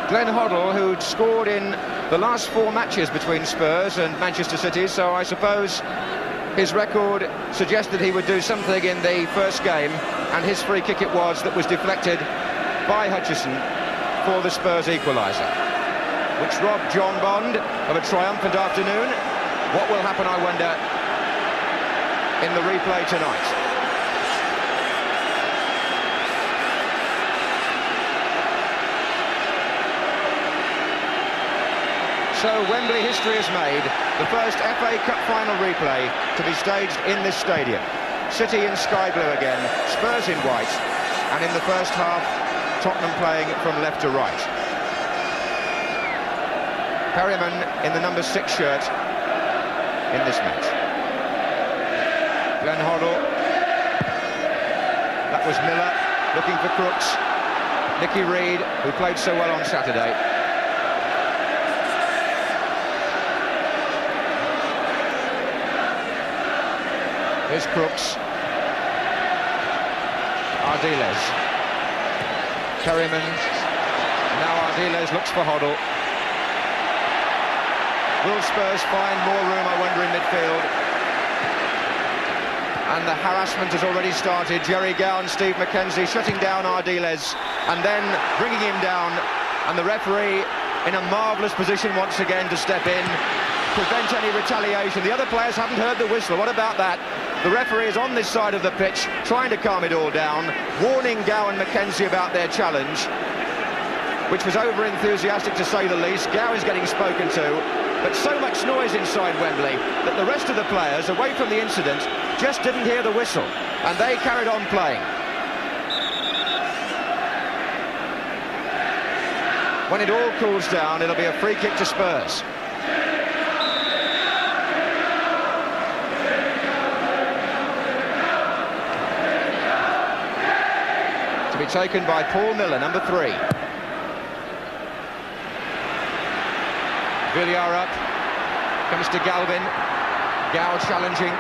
Glenn Hoddle, who'd scored in the last 4 matches between Spurs and Manchester City, so I suppose his record suggested he would do something in the first game, and his free kick it was that was deflected by Hutchison for the Spurs equaliser, which robbed John Bond of a triumphant afternoon. What will happen, I wonder, in the replay tonight? So Wembley history is made, the first FA Cup final replay to be staged in this stadium. City in sky blue again, Spurs in white, and in the first half, Tottenham playing from left to right. Perryman in the number 6 shirt in this match. Glenn Hoddle. That was Miller looking for Crooks. Nicky Reed, who played so well on Saturday. Here's Crooks. Ardiles. Perryman. Now Ardiles looks for Hoddle. Will Spurs find more room, I wonder, in midfield? And the harassment has already started. Jerry Gow and Steve McKenzie shutting down Ardiles and then bringing him down. And the referee in a marvellous position once again to step in, prevent any retaliation. The other players haven't heard the whistle. What about that? The referee is on this side of the pitch, trying to calm it all down, warning Gow and McKenzie about their challenge, which was over-enthusiastic to say the least. Gow is getting spoken to, but so much noise inside Wembley that the rest of the players, away from the incident, just didn't hear the whistle, and they carried on playing. When it all cools down, it'll be a free kick to Spurs. To be taken by Paul Miller, number 3. Villar up, comes to Galvin. Gow challenging.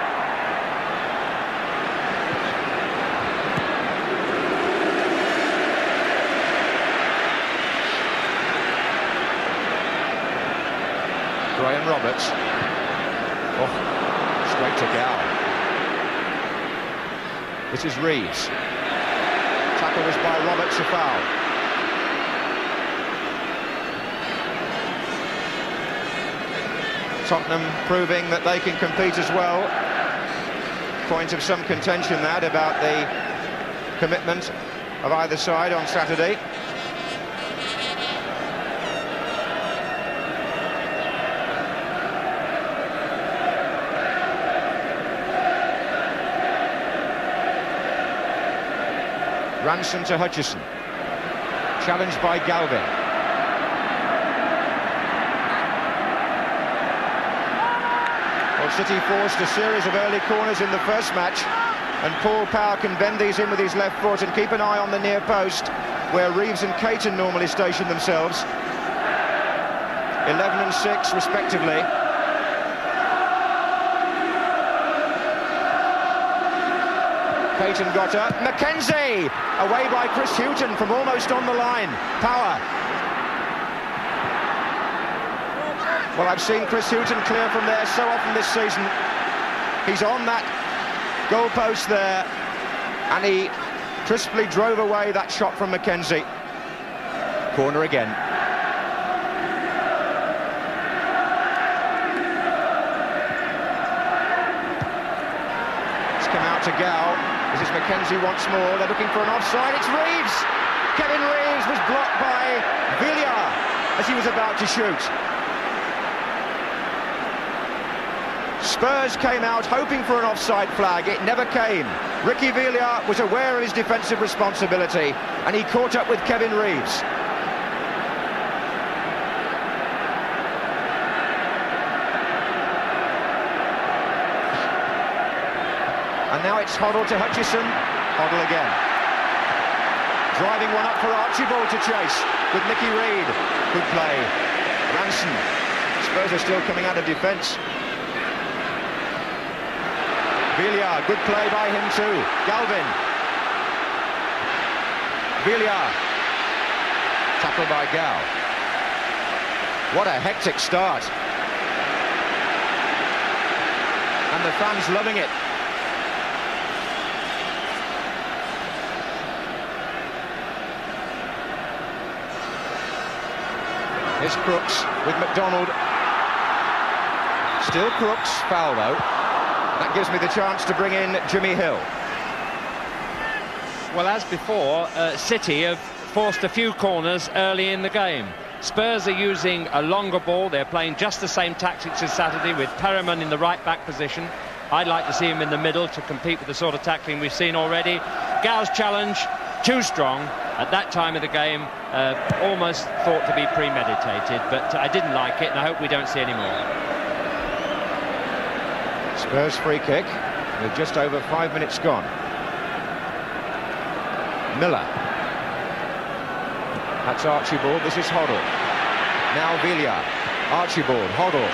Graham Roberts. Oh, straight to Gow. This is Reeves. Tackle was by Roberts, a foul. Tottenham proving that they can compete as well. Point of some contention that about the commitment of either side on Saturday. Ranson to Hutchison. Challenged by Galvin. Well, City forced a series of early corners in the first match, and Paul Power can bend these in with his left foot and keep an eye on the near post, where Reeves and Caton normally station themselves. 11 and 6 respectively. Caton got up. McKenzie! Away by Chris Hughton from almost on the line. Power. Well, I've seen Chris Hughton clear from there so often this season. He's on that goal post there, and he crisply drove away that shot from McKenzie. Corner again. It's come out to Gow. This is McKenzie once more. They're looking for an offside. It's Reeves! Kevin Reeves was blocked by Villar as he was about to shoot. Spurs came out hoping for an offside flag. It never came. Ricky Villar was aware of his defensive responsibility, and he caught up with Kevin Reeves. And now it's Hoddle to Hutchison. Hoddle again. Driving one up for Archibald to chase with Nicky Reed. Good play. Ranson. Spurs are still coming out of defence. Villar, good play by him too. Galvin. Villar. Tackle by Gow. What a hectic start. And the fans loving it. Here's Crooks with McDonald. Still Crooks, foul though. That gives me the chance to bring in Jimmy Hill. Well, as before, City have forced a few corners early in the game. Spurs are using a longer ball. They're playing just the same tactics as Saturday, with Perriman in the right-back position. I'd like to see him in the middle to compete with the sort of tackling we've seen already. Gow's challenge, too strong at that time of the game, almost thought to be premeditated, but I didn't like it, and I hope we don't see any more. Spurs free kick with just over 5 minutes gone. Miller. That's Archibald, this is Hoddle. Now Villiers. Archibald, Hoddle.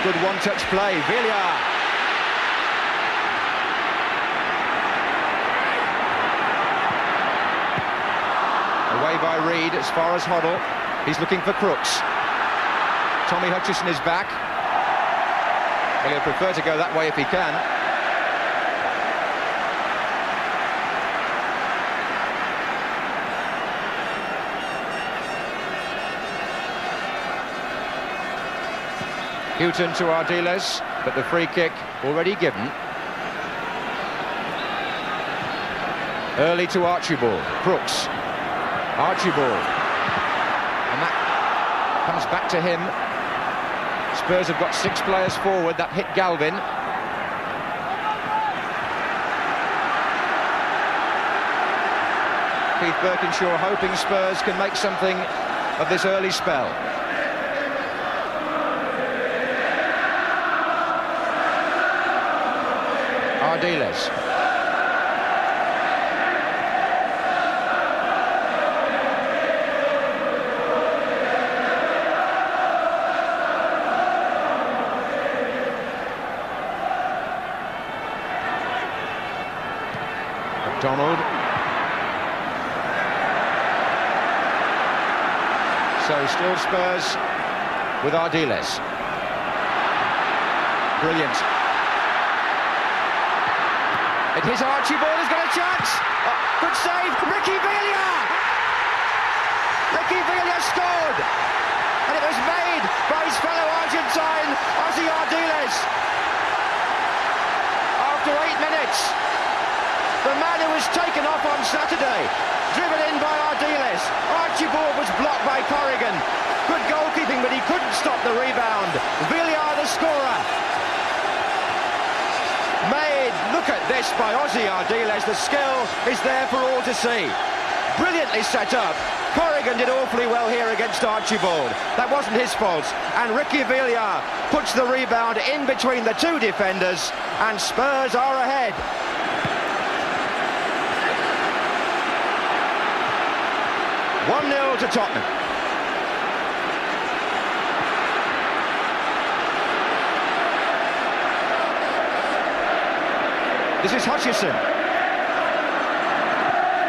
Good one-touch play, Villiers. Away by Reed as far as Hoddle. He's looking for Crooks. Tommy Hutchison is back. Well, he'll prefer to go that way if he can. Houghton to Ardiles, but the free kick already given. Early to Archibald. Crooks. Archibald. And that comes back to him. Spurs have got 6 players forward. That hit Galvin. Keith Birkinshaw hoping Spurs can make something of this early spell. Ardiles. McDonald. So still Spurs with Ardiles. Brilliant. It hits Archibald, he's got a chance. Oh, good save, Ricky Villiers! Ricky Villiers scored! And it was made by his fellow Argentine, Ozzy Ardiles. After 8 minutes, the man who was taken off on Saturday, driven in by Ardiles. Archibald was blocked by Corrigan. Good goalkeeping, but he couldn't stop the rebound. Villiers the scorer. Made, look at this by Ozzy Ardiles. The skill is there for all to see. Brilliantly set up. Corrigan did awfully well here against Archibald. That wasn't his fault. And Ricky Villiers puts the rebound in between the two defenders, and Spurs are ahead. to Tottenham. This is Hutchison.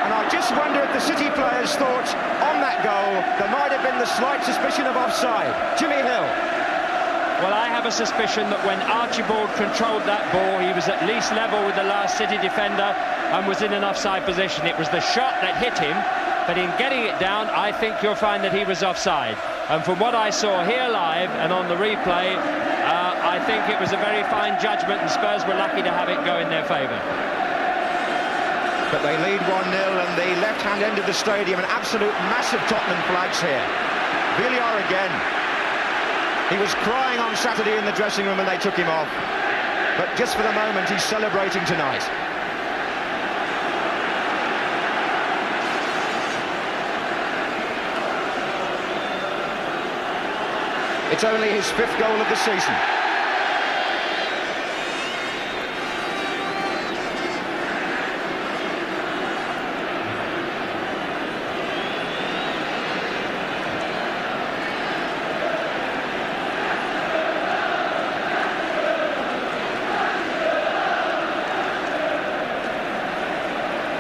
And I just wonder if the City players thought on that goal there might have been the slight suspicion of offside. Jimmy Hill. Well, I have a suspicion that when Archibald controlled that ball, he was at least level with the last City defender and was in an offside position. It was the shot that hit him, but in getting it down, I think you'll find that he was offside. And from what I saw here live and on the replay, I think it was a very fine judgment, and Spurs were lucky to have it go in their favour. But they lead 1-0, and the left-hand end of the stadium, an absolute massive Tottenham flags here. Villiers again. He was crying on Saturday in the dressing room when they took him off. But just for the moment, he's celebrating tonight. It's only his 5th goal of the season.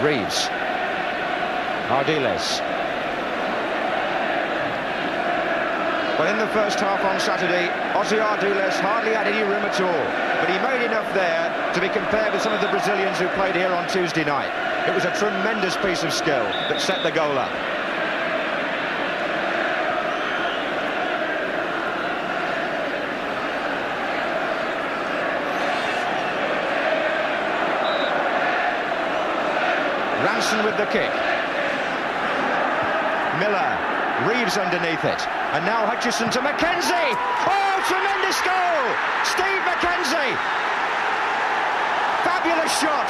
Reeves. Ardiles. Well, in the first half on Saturday, Ossie Ardiles hardly had any room at all, but he made enough there to be compared with some of the Brazilians who played here on Tuesday night. It was a tremendous piece of skill that set the goal up. Ranson with the kick. Miller, Reeves underneath it. And now Hutchison to Mackenzie. Oh, tremendous goal! Steve Mackenzie. Fabulous shot.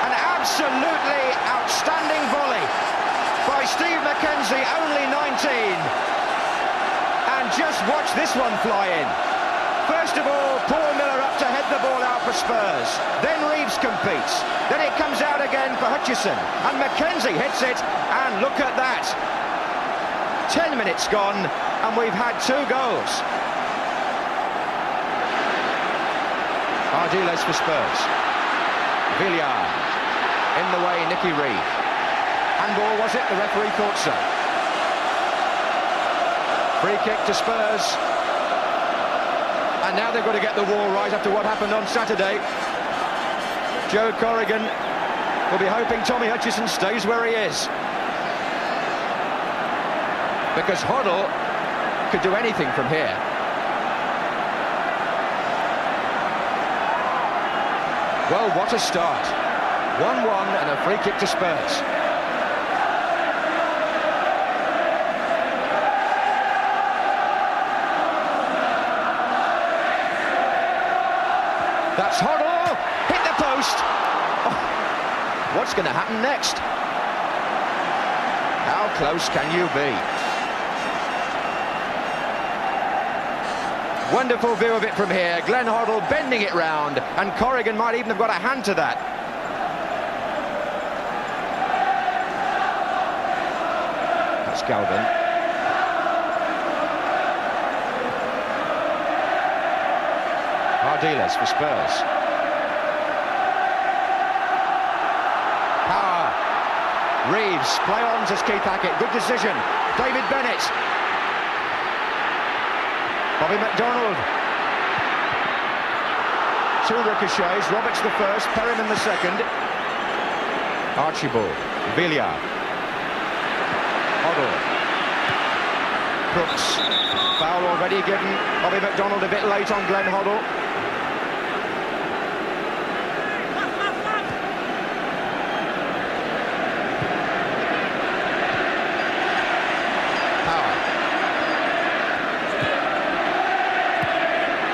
An absolutely outstanding volley by Steve Mackenzie, only 19. And just watch this one fly in. First of all, Paul Miller up to head the ball out for Spurs. Then Reeves competes. Then it comes out again for Hutchison. And Mackenzie hits it. And look at that. 10 minutes gone, and we've had 2 goals. Ardiles for Spurs. Villar. In the way, Nicky Reed. Handball, was it? The referee thought so. Free kick to Spurs. And now they've got to get the wall right after what happened on Saturday. Joe Corrigan will be hoping Tommy Hutchison stays where he is. Because Hoddle could do anything from here. Well, what a start. 1-1 and a free kick to Spurs. That's Hoddle, hit the post. Oh, what's going to happen next? How close can you be? Wonderful view of it from here. Glenn Hoddle bending it round, and Corrigan might even have got a hand to that. That's Galvin. Ardiles for Spurs. Power. Reeves, play on to Keith Hackett. Good decision. David Bennett. Bobby McDonald. 2 ricochets. Roberts the first, Perryman the second. Archibald. Villar. Hoddle. Crooks. Foul already given. Bobby McDonald a bit late on Glenn Hoddle.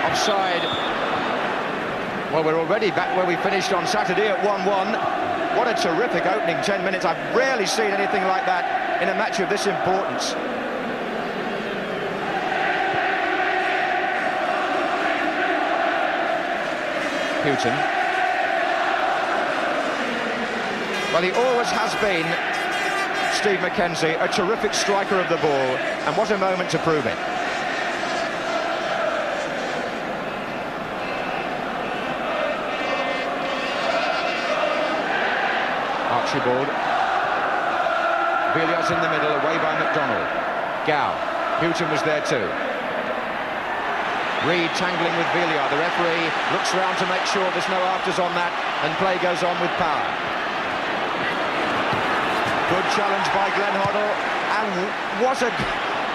Offside. Well, we're already back where we finished on Saturday at 1-1. What a terrific opening 10 minutes. I've rarely seen anything like that in a match of this importance. Houghton. Well, he always has been, Steve Mackenzie, a terrific striker of the ball, and what a moment to prove it. Archibald. Villiers in the middle, away by McDonald. Gow. Houghton was there too. Reed tangling with Villiers. The referee looks round to make sure there's no afters on that, and play goes on with power. Good challenge by Glenn Hoddle, and what a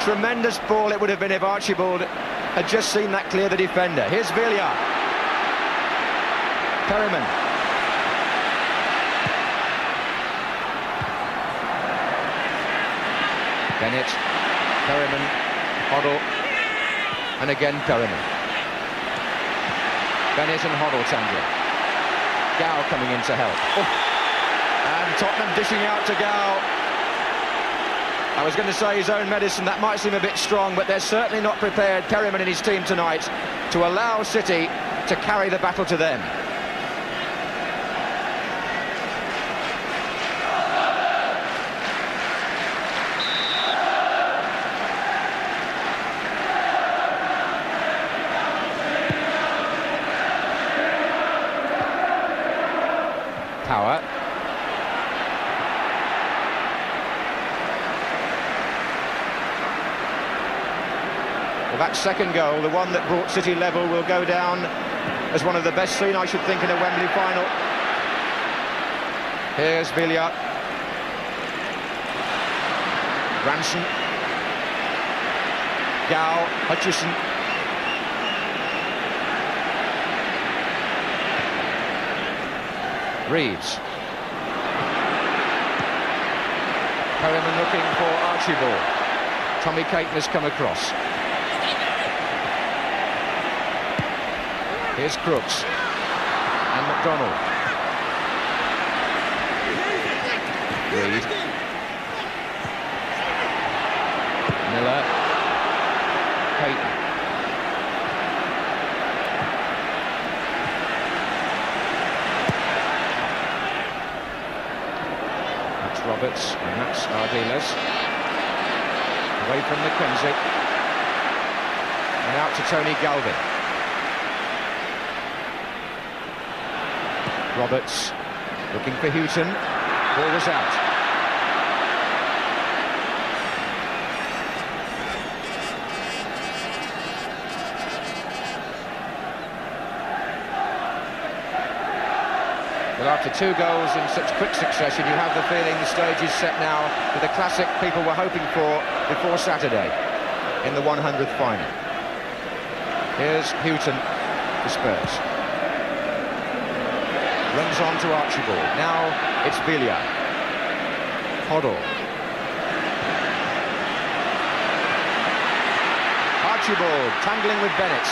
tremendous ball it would have been if Archibald had just seen that clear the defender. Here's Villiers. Perryman. Bennett, Perryman, Hoddle, and again Perryman. Bennett and Hoddle tangling. Gow coming in to help. Oh. And Tottenham dishing out to Gow. I was going to say his own medicine, that might seem a bit strong, but they're certainly not prepared, Perryman and his team tonight, to allow City to carry the battle to them. Power. Well, that second goal, the one that brought City level, will go down as one of the best seen, I should think, in a Wembley final. Here's Villa. Ranson. Gow, Hutchison. Reeves. Perryman looking for Archibald. Tommy Caton has come across. Here's Crooks. And McDonald. Reed. Miller. Caton. That's Roberts, and that's Ardiles. Away from Mackenzie. And out to Tony Galvin. Roberts looking for Houghton. Ball was out. Well, after 2 goals in such quick succession, you have the feeling the stage is set now for the classic people were hoping for before Saturday in the 100th final. Here's Houghton for Spurs. Runs on to Archibald. Now it's Villa. Hoddle. Archibald tangling with Bennett.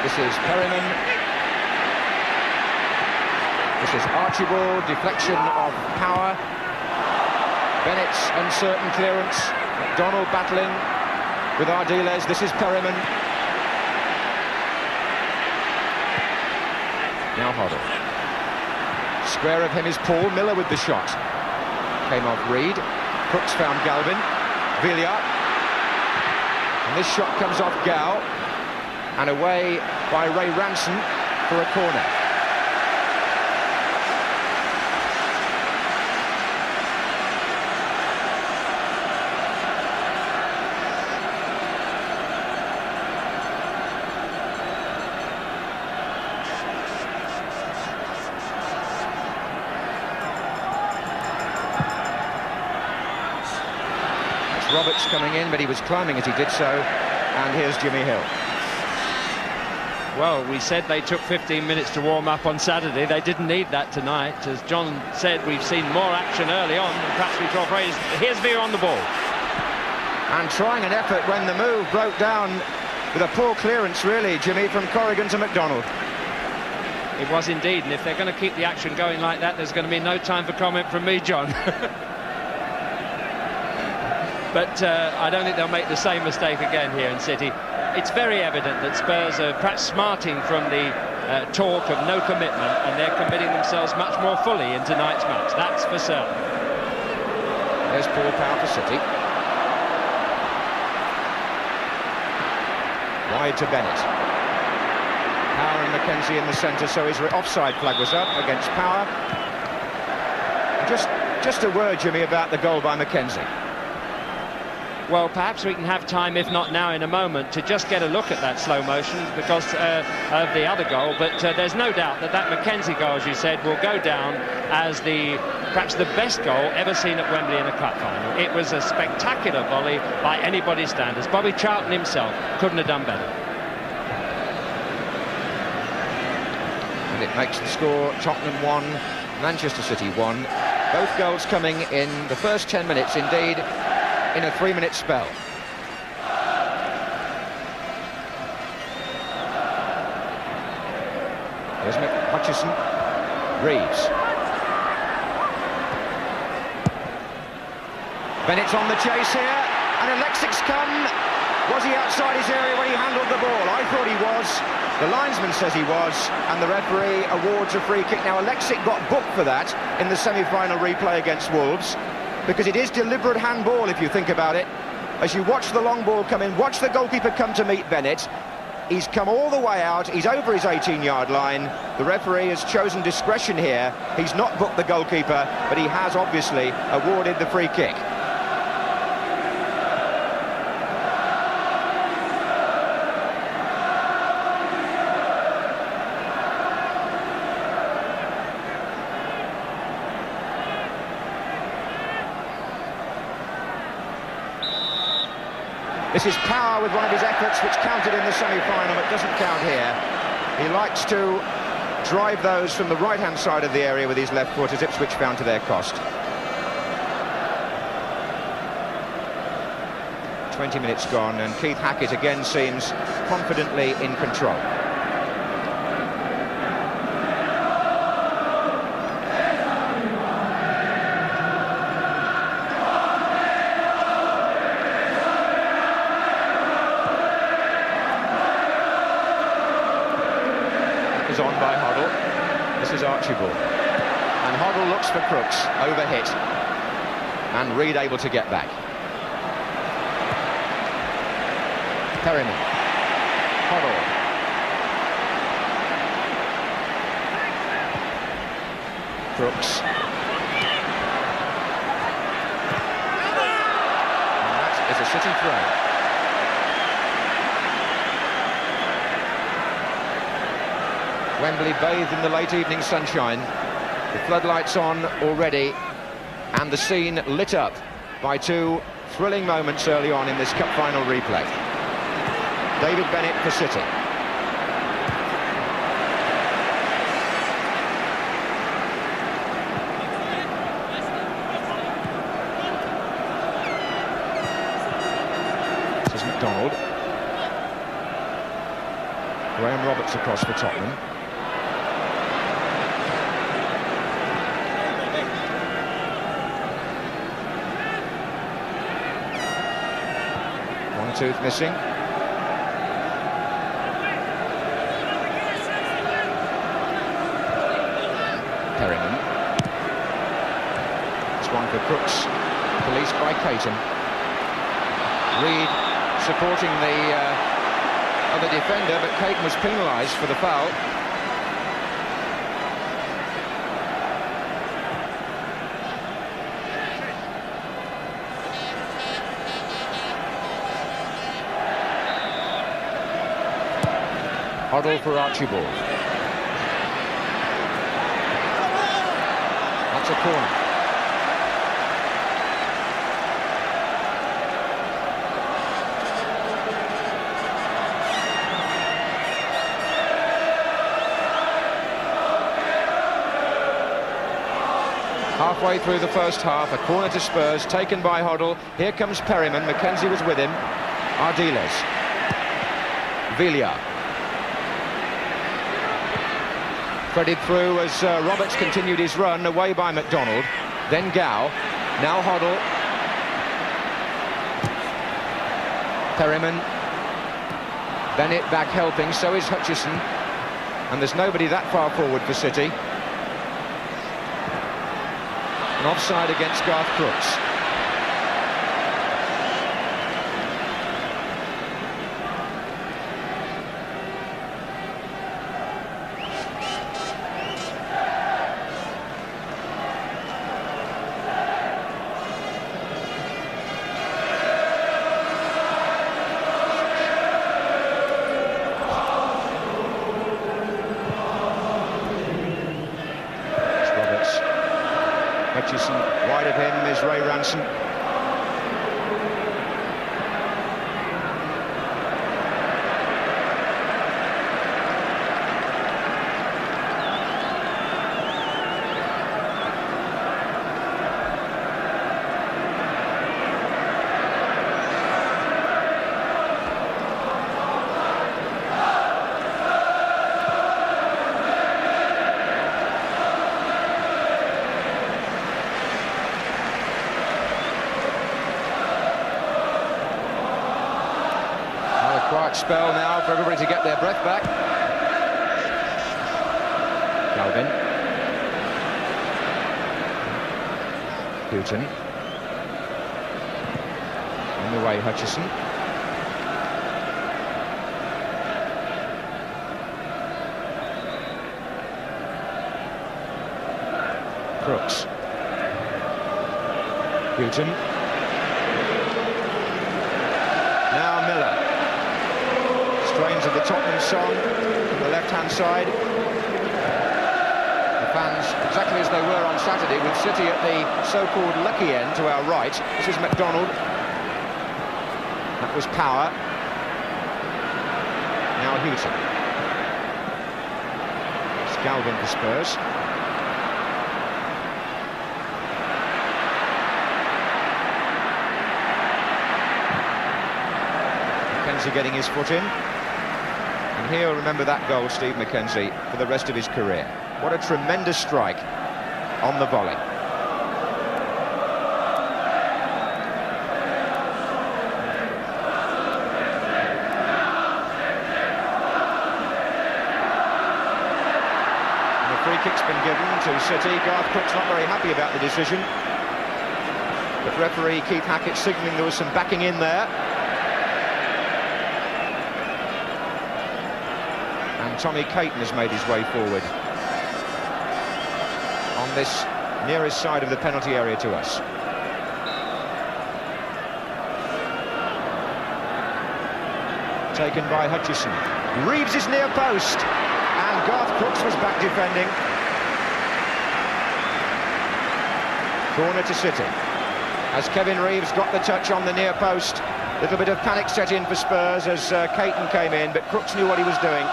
This is Perryman. This is Archibald, deflection of power. Bennett's uncertain clearance. McDonald battling with Ardiles. This is Perryman. Now Hoddle. Square of him is Paul. Miller with the shot. Came off Reed. Crooks found Galvin. Villa. And this shot comes off Gow. And away by Ray Ranson for a corner. Roberts coming in, but he was climbing as he did so. And here's Jimmy Hill. Well, we said they took 15 minutes to warm up on Saturday. They didn't need that tonight. As John said, we've seen more action early on than perhaps we thought. Here's Villa on the ball. And trying an effort when the move broke down with a poor clearance, really, Jimmy, from Corrigan to McDonald. It was indeed, and if they're going to keep the action going like that, there's going to be no time for comment from me, John. But I don't think they'll make the same mistake again here in City. It's very evident that Spurs are perhaps smarting from the talk of no commitment, and they're committing themselves much more fully in tonight's match. That's for certain. There's Paul Power for City. Wide to Bennett. Power and Mackenzie in the centre, so his offside flag was up against Power. Just a word, Jimmy, about the goal by Mackenzie. Well, perhaps we can have time, if not now, in a moment, to just get a look at that slow motion because of the other goal. But there's no doubt that Mackenzie goal, as you said, will go down as perhaps the best goal ever seen at Wembley in a cup final. It was a spectacular volley by anybody's standards. Bobby Charlton himself couldn't have done better. And it makes the score Tottenham 1, Manchester City 1. Both goals coming in the first 10 minutes, indeed, in a 3-minute spell. Here's Hutchison. Reeves. Bennett's on the chase here, and Alexic's come. Was he outside his area when he handled the ball? I thought he was. The linesman says he was, and the referee awards a free kick. Now, Alexic got booked for that in the semi-final replay against Wolves, because it is deliberate handball if you think about it. As you watch the long ball come in, watch the goalkeeper come to meet Bennett. He's come all the way out, he's over his 18-yard line. The referee has chosen discretion here. He's not booked the goalkeeper, but he has obviously awarded the free kick. This is power with one of his efforts, which counted in the semi-final, but doesn't count here. He likes to drive those from the right-hand side of the area with his left foot, as Ipswich found to their cost. 20 minutes gone, and Keith Hackett again seems confidently in control. Is on by Hoddle. This is Archibald. And Hoddle looks for Crooks, overhit. And Reed able to get back. Perryman. Hoddle. Crooks. And that is a City throw. Wembley bathed in the late evening sunshine. The floodlights on already, and the scene lit up by two thrilling moments early on in this cup final replay. David Bennett for City. This is McDonald. Graham Roberts across for Tottenham. One tooth missing. Perryman. It's one for Crooks. Policed by Caton. Reed supporting the other defender, but Caton was penalised for the foul. Hoddle for Archibald. That's a corner. Halfway through the first half, a corner to Spurs, taken by Hoddle. Here comes Perryman. Mackenzie was with him. Ardiles. Villar. Threaded through as Roberts continued his run, away by McDonald. Then Gow. Now Hoddle. Perryman. Bennett back helping, so is Hutchison. And there's nobody that far forward for City. An offside against Garth Crooks. Hutchison, wide of him is Ray Ranson. Quiet spell now for everybody to get their breath back. Galvin. Houghton. On the way, Hutchison. Crooks. Houghton. Now Miller. Strains of the Tottenham song from the left-hand side. The fans exactly as they were on Saturday, with City at the so-called lucky end to our right. This is McDonald. That was Power. Now Houghton. It's Galvin for Spurs. Mackenzie getting his foot in. And he'll remember that goal, Steve Mackenzie, for the rest of his career. What a tremendous strike on the volley. And the free kick's been given to City. Garth Crooks not very happy about the decision. But referee Keith Hackett signalling there was some backing in there. And Tommy Caton has made his way forward on this nearest side of the penalty area to us. Taken by Hutchison. Reeves is near post, and Garth Crooks was back defending. Corner to City. As Kevin Reeves got the touch on the near post, little bit of panic set in for Spurs as Caton came in, but Crooks knew what he was doing.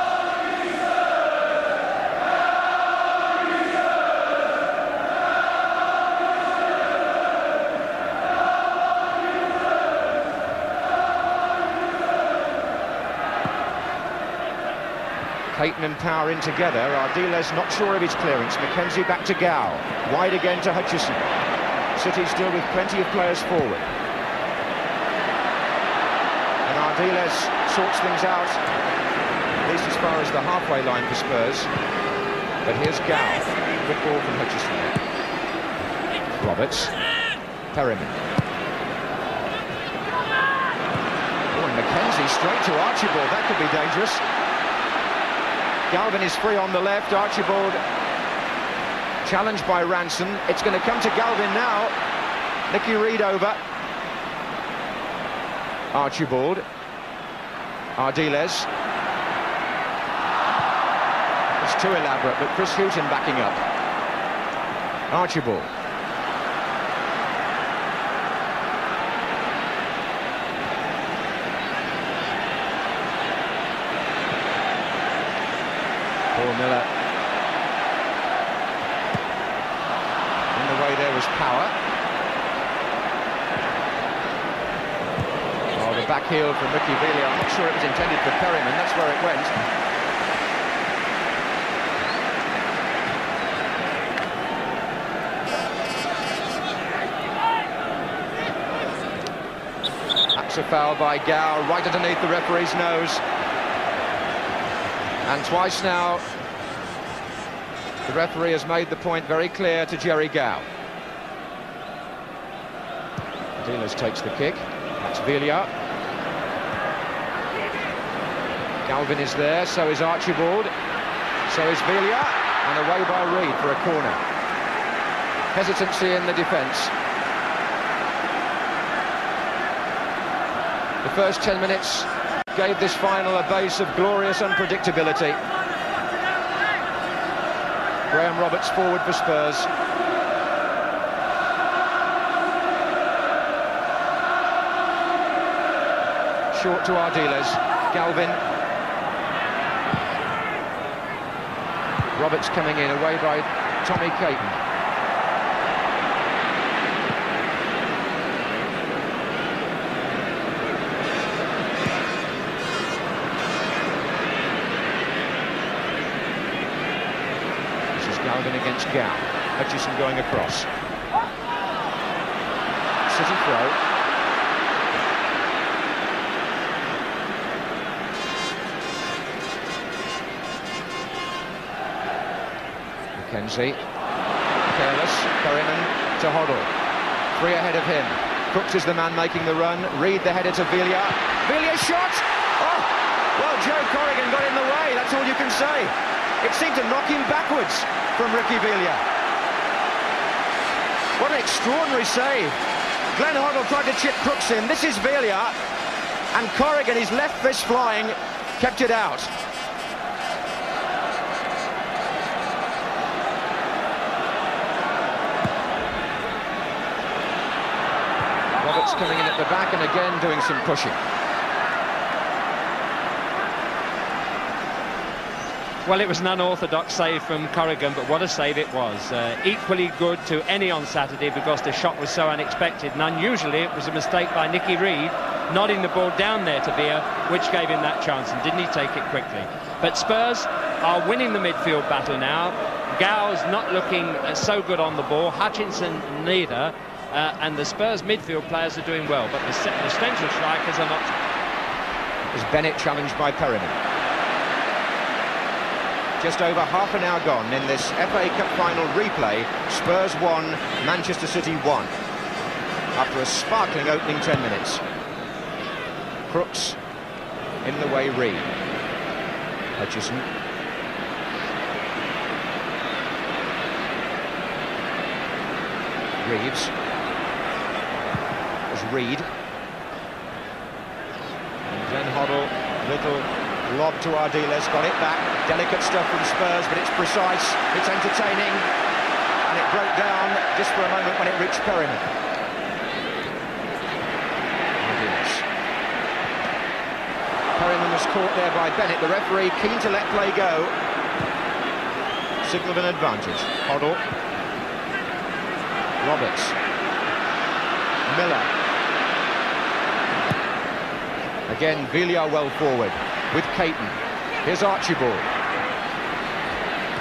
Caton and Power in together. Ardiles not sure of his clearance. Mackenzie back to Gow. Wide again to Hutchison. City still with plenty of players forward. And Ardiles sorts things out, at least as far as the halfway line for Spurs. But here's Gow. Good ball from Hutchison. Roberts. Perryman. Oh, and Mackenzie straight to Archibald. That could be dangerous. Galvin is free on the left. Archibald challenged by Ranson. It's going to come to Galvin now. Nicky Reed over. Archibald. Ardiles. It's too elaborate, but Chris Houghton backing up. Archibald. Paul Miller. In the way there was Power. Oh, the back heel from Ricky Velia. I'm not sure it was intended for Perryman. That's where it went. That's a foul by Gow, right underneath the referee's nose. And twice now, the referee has made the point very clear to Jerry Gow. Dealers takes the kick. That's Velia. Galvin is there, so is Archibald. So is Velia. And away by Reed for a corner. Hesitancy in the defence. The first 10 minutes gave this final a base of glorious unpredictability. Graham Roberts forward for Spurs. Short to Ardiles. Galvin. Roberts coming in, away by Tommy Caton. Galvin against Gow. Hutchison going across. City throw. Mackenzie. Careless. Perryman to Hoddle. Three ahead of him. Crooks is the man making the run. Reed the header to Velia. Velia shot! Oh! Well, Joe Corrigan got in the way. That's all you can say. It seemed to knock him backwards from Ricky Velia. What an extraordinary save. Glenn Hoddle tried to chip Crooks in. This is Velia. And Corrigan, his left fist flying, kept it out. Roberts coming in at the back and again doing some pushing. Well, it was an unorthodox save from Corrigan, but what a save it was. Equally good to any on Saturday because the shot was so unexpected, and unusually it was a mistake by Nicky Reed nodding the ball down there to Villa, which gave him that chance, and didn't he take it quickly. But Spurs are winning the midfield battle now. Gow's not looking so good on the ball, Hutchinson neither, and the Spurs midfield players are doing well, but the central strikers are not. As Bennett challenged by Perryman. Just over half an hour gone in this FA Cup final replay. Spurs 1, Manchester City 1. After a sparkling opening 10 minutes. Crooks in the way, Reed. Hutchison. Reeves. As Reed. And then Hoddle, little lob to Ardiles, got it back. Delicate stuff from Spurs, but it's precise, it's entertaining, and it broke down just for a moment when it reached Perryman. Ardiles. Perryman was caught there by Bennett, the referee keen to let play go. Signalled an advantage. Hoddle. Roberts. Miller. Again, Villiers well forward with Caton. Here's Archibald.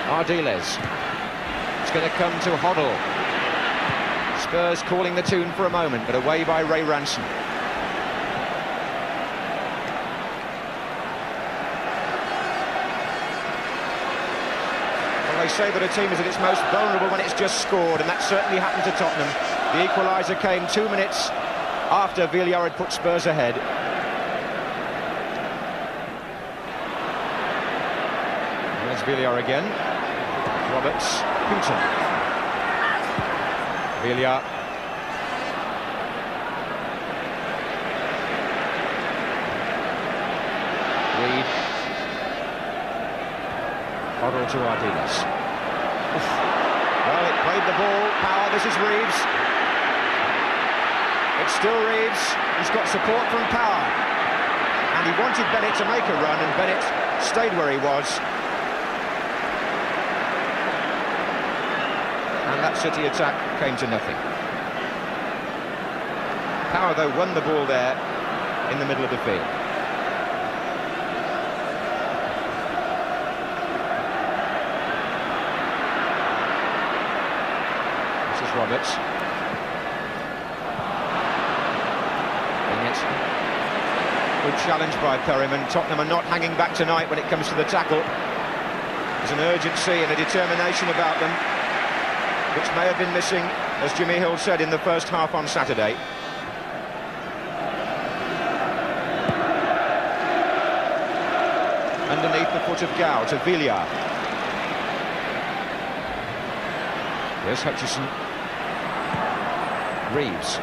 Ardiles. It's going to come to Hoddle. Spurs calling the tune for a moment, but away by Ray Ranson. Well, they say that a team is at its most vulnerable when it's just scored, and that certainly happened to Tottenham. The equaliser came 2 minutes after Villiers had put Spurs ahead. Villiers again. Roberts. Putin. Villiers. Reed. Hoddle to Ardiles. Well, it played the ball. Power. This is Reeves. It's still Reeves. He's got support from Power. And he wanted Bennett to make a run, and Bennett stayed where he was. And that City attack came to nothing. Power, though, won the ball there in the middle of the field. This is Roberts. Bennett. Good challenge by Perryman. Tottenham are not hanging back tonight when it comes to the tackle. There's an urgency and a determination about them, which may have been missing, as Jimmy Hill said, in the first half on Saturday. Underneath the foot of Gow to Villiers. There's Hutchison. Reeves.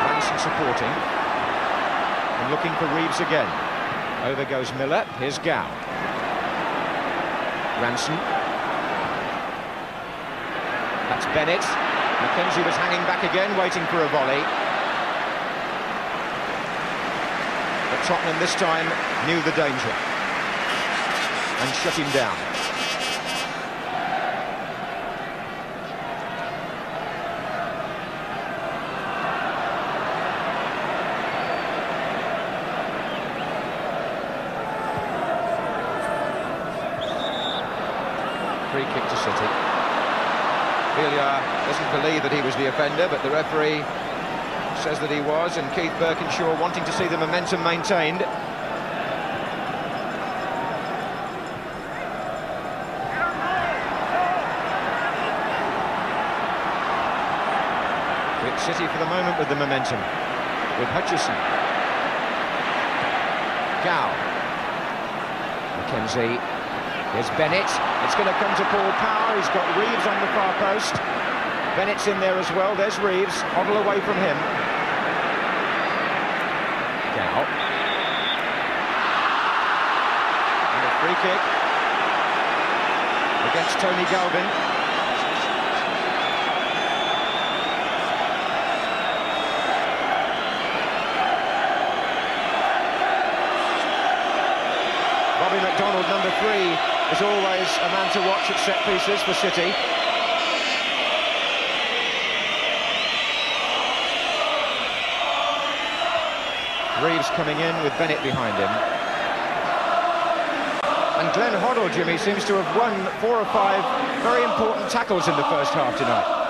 Ranson supporting. And looking for Reeves again. Over goes Miller. Here's Gow. Ranson. That's Bennett. Mackenzie was hanging back again, waiting for a volley. But Tottenham this time knew the danger and shut him down. Free kick to City. Villiers doesn't believe that he was the offender, but the referee says that he was, and Keith Birkinshaw wanting to see the momentum maintained. It's City for the moment with the momentum, with Hutchison. Gow. Mackenzie. Here's Bennett. It's going to come to Paul Power. He's got Reeves on the far post. Bennett's in there as well. There's Reeves. Hoddle away from him. Gow. And a free kick against Tony Galvin. Bobby McDonald a man to watch at set pieces for City. Reeves coming in with Bennett behind him. And Glenn Hoddle, Jimmy, seems to have won 4 or 5 very important tackles in the first half tonight.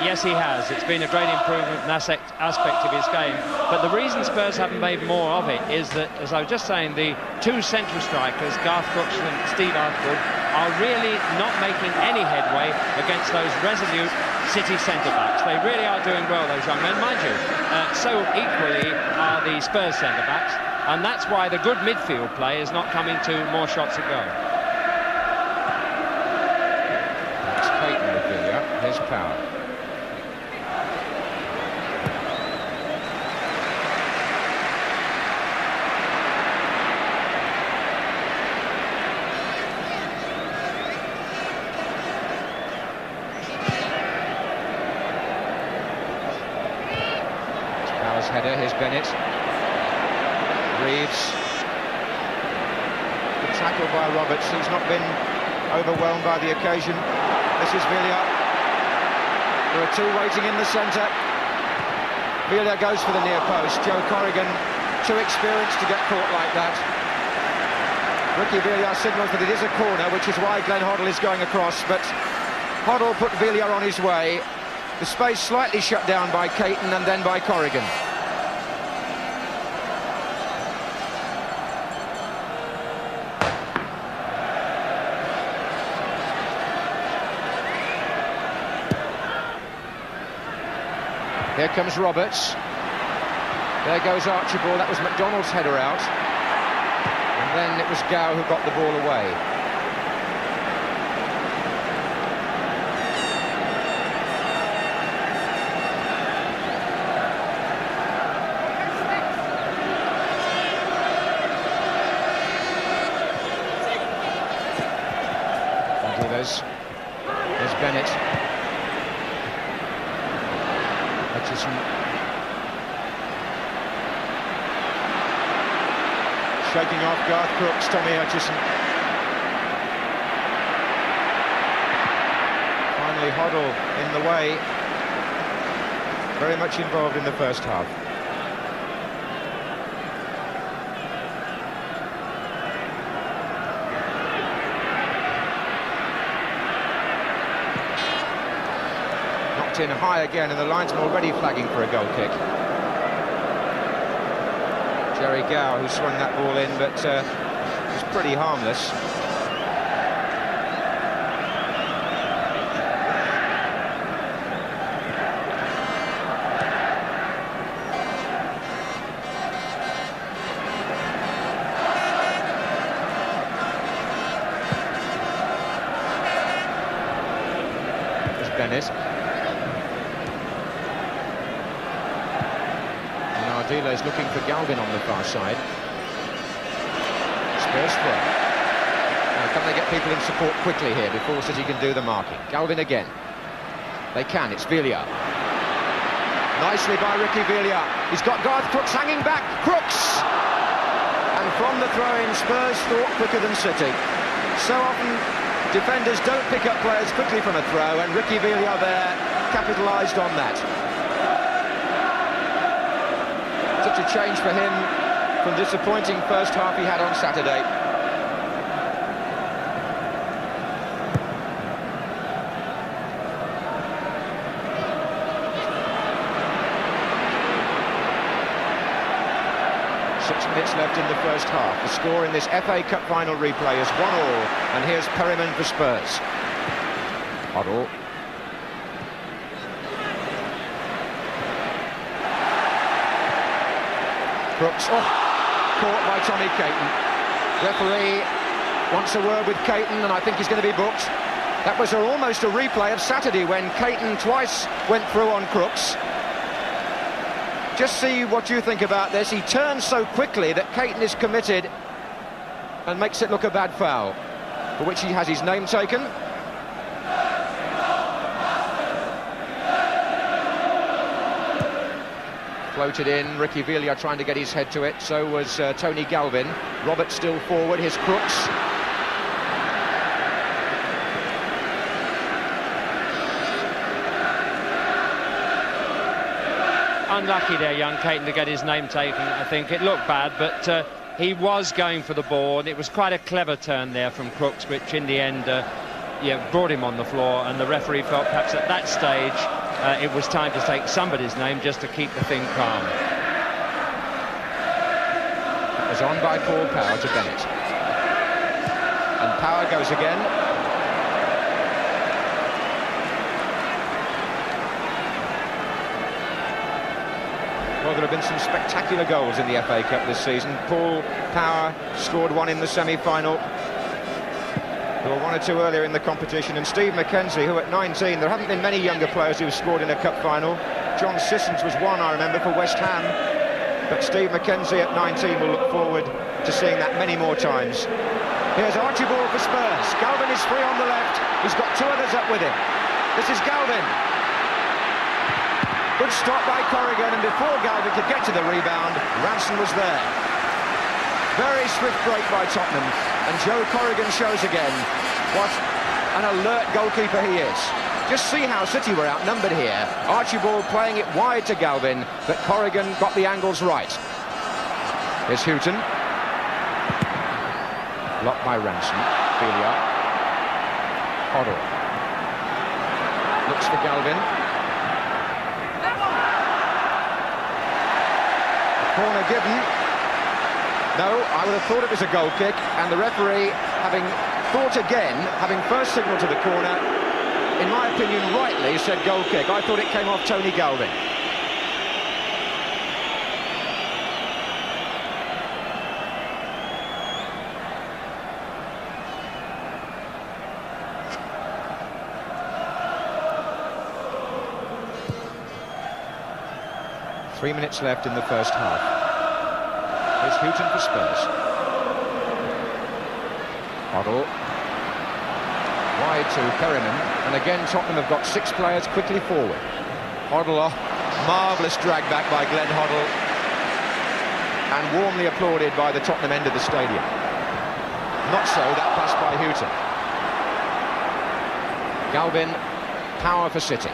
Yes, he has. It's been a great improvement in that aspect of his game. But the reason Spurs haven't made more of it is that, as I was just saying, the 2 central strikers, Garth Crooks and Steve Arthwood, are really not making any headway against those resolute City centre-backs. They really are doing well, those young men, mind you. So equally are the Spurs centre-backs, and that's why the good midfield play is not coming to more shots at goal. That's Clayton with Villa. Here's Power. Header, here's Bennett. Reeves. Good tackle by Roberts. He's not been overwhelmed by the occasion. This is Villa. There are 2 waiting in the centre. Villa goes for the near post. Joe Corrigan, too experienced to get caught like that. Ricky Villa signals that it is a corner, which is why Glenn Hoddle is going across, but Hoddle put Villa on his way. The space slightly shut down by Caton and then by Corrigan. Here comes Roberts. There goes Archibald. That was McDonald's header out. And then it was Gow who got the ball away. There's Bennett. Hutchison. Shaking off Garth Crooks, Tommy Hutchison. Finally Hoddle in the way. Very much involved in the first half. In high again, and the linesman already flagging for a goal kick. Jerry Gow, who swung that ball in, but was pretty harmless. There's Bennett. Ardila is looking for Galvin on the far side. Spurs throw. Now, can they get people in support quickly here before City can do the marking? Galvin again. They can, it's Villa. Nicely by Ricky Villa. He's got Garth Crooks hanging back. Crooks! And from the throw-in, Spurs thought quicker than City. So often, defenders don't pick up players quickly from a throw, and Ricky Villa there capitalised on that. Such a change for him from the disappointing first half he had on Saturday. Six minutes left in the first half. The score in this FA Cup final replay is 1-1, and here's Perryman for Spurs. Hoddle. Crooks, caught by Tommy Caton. Referee wants a word with Caton, and I think he's going to be booked. That was almost a replay of Saturday when Caton twice went through on Crooks. Just see what you think about this. He turns so quickly that Caton is committed and makes it look a bad foul, for which he has his name taken. Floated in, Ricky Villa trying to get his head to it, so was Tony Galvin. Roberts still forward, here's Crooks. unlucky there, young Caton, to get his name taken. I think it looked bad, but he was going for the ball, and it was quite a clever turn there from Crooks, which in the end brought him on the floor, and the referee felt perhaps at that stage it was time to take somebody's name just to keep the thing calm. That was on by Paul Power to Bennett. And Power goes again. Well, there have been some spectacular goals in the FA Cup this season. Paul Power scored one in the semi-final. There were one or two earlier in the competition. And Steve McKenzie, who at 19, there haven't been many younger players who have scored in a cup final. John Sissons was one, I remember, for West Ham. But Steve McKenzie at 19 will look forward to seeing that many more times. Here's Archibald for Spurs. Galvin is free on the left. He's got two others up with him. This is Galvin. Good stop by Corrigan, and before Galvin could get to the rebound, Ranson was there. Very swift break by Tottenham, and Joe Corrigan shows again what an alert goalkeeper he is. Just see how City were outnumbered here. Archibald playing it wide to Galvin, but Corrigan got the angles right. Here's Houghton. Blocked by Ranson. Felia. Hoddle. Looks for Galvin. Corner given. No, I would have thought it was a goal kick, and the referee, having thought again, having first signalled to the corner, in my opinion rightly said goal kick. I thought it came off Tony Galvin. Three minutes left in the first half. Here's Houghton for Spurs. Hoddle. Wide to Perryman, and again Tottenham have got six players quickly forward. Hoddle, marvellous drag back by Glenn Hoddle, and warmly applauded by the Tottenham end of the stadium. Not so that pass by Houghton. Galvin, Power for City.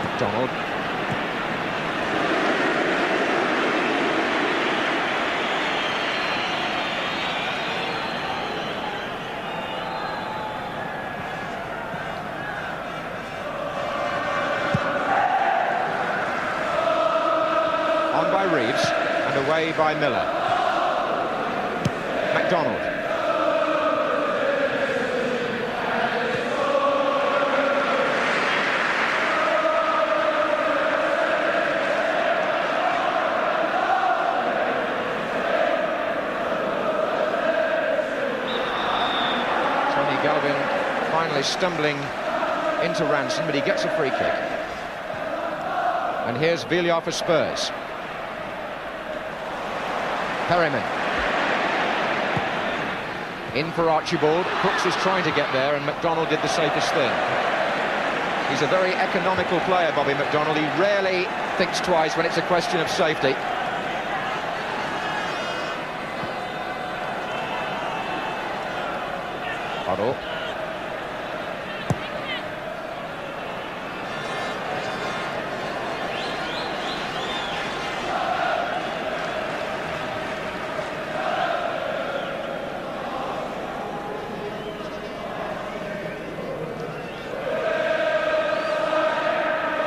McDonald. Reeves, and away by Miller. McDonald. Tony Galvin finally stumbling into Ranson, but he gets a free kick. And here's Villar for Spurs. Perryman. In for Archibald. Crooks is trying to get there, and McDonald did the safest thing. He's a very economical player, Bobby McDonald. He rarely thinks twice when it's a question of safety. Hoddle.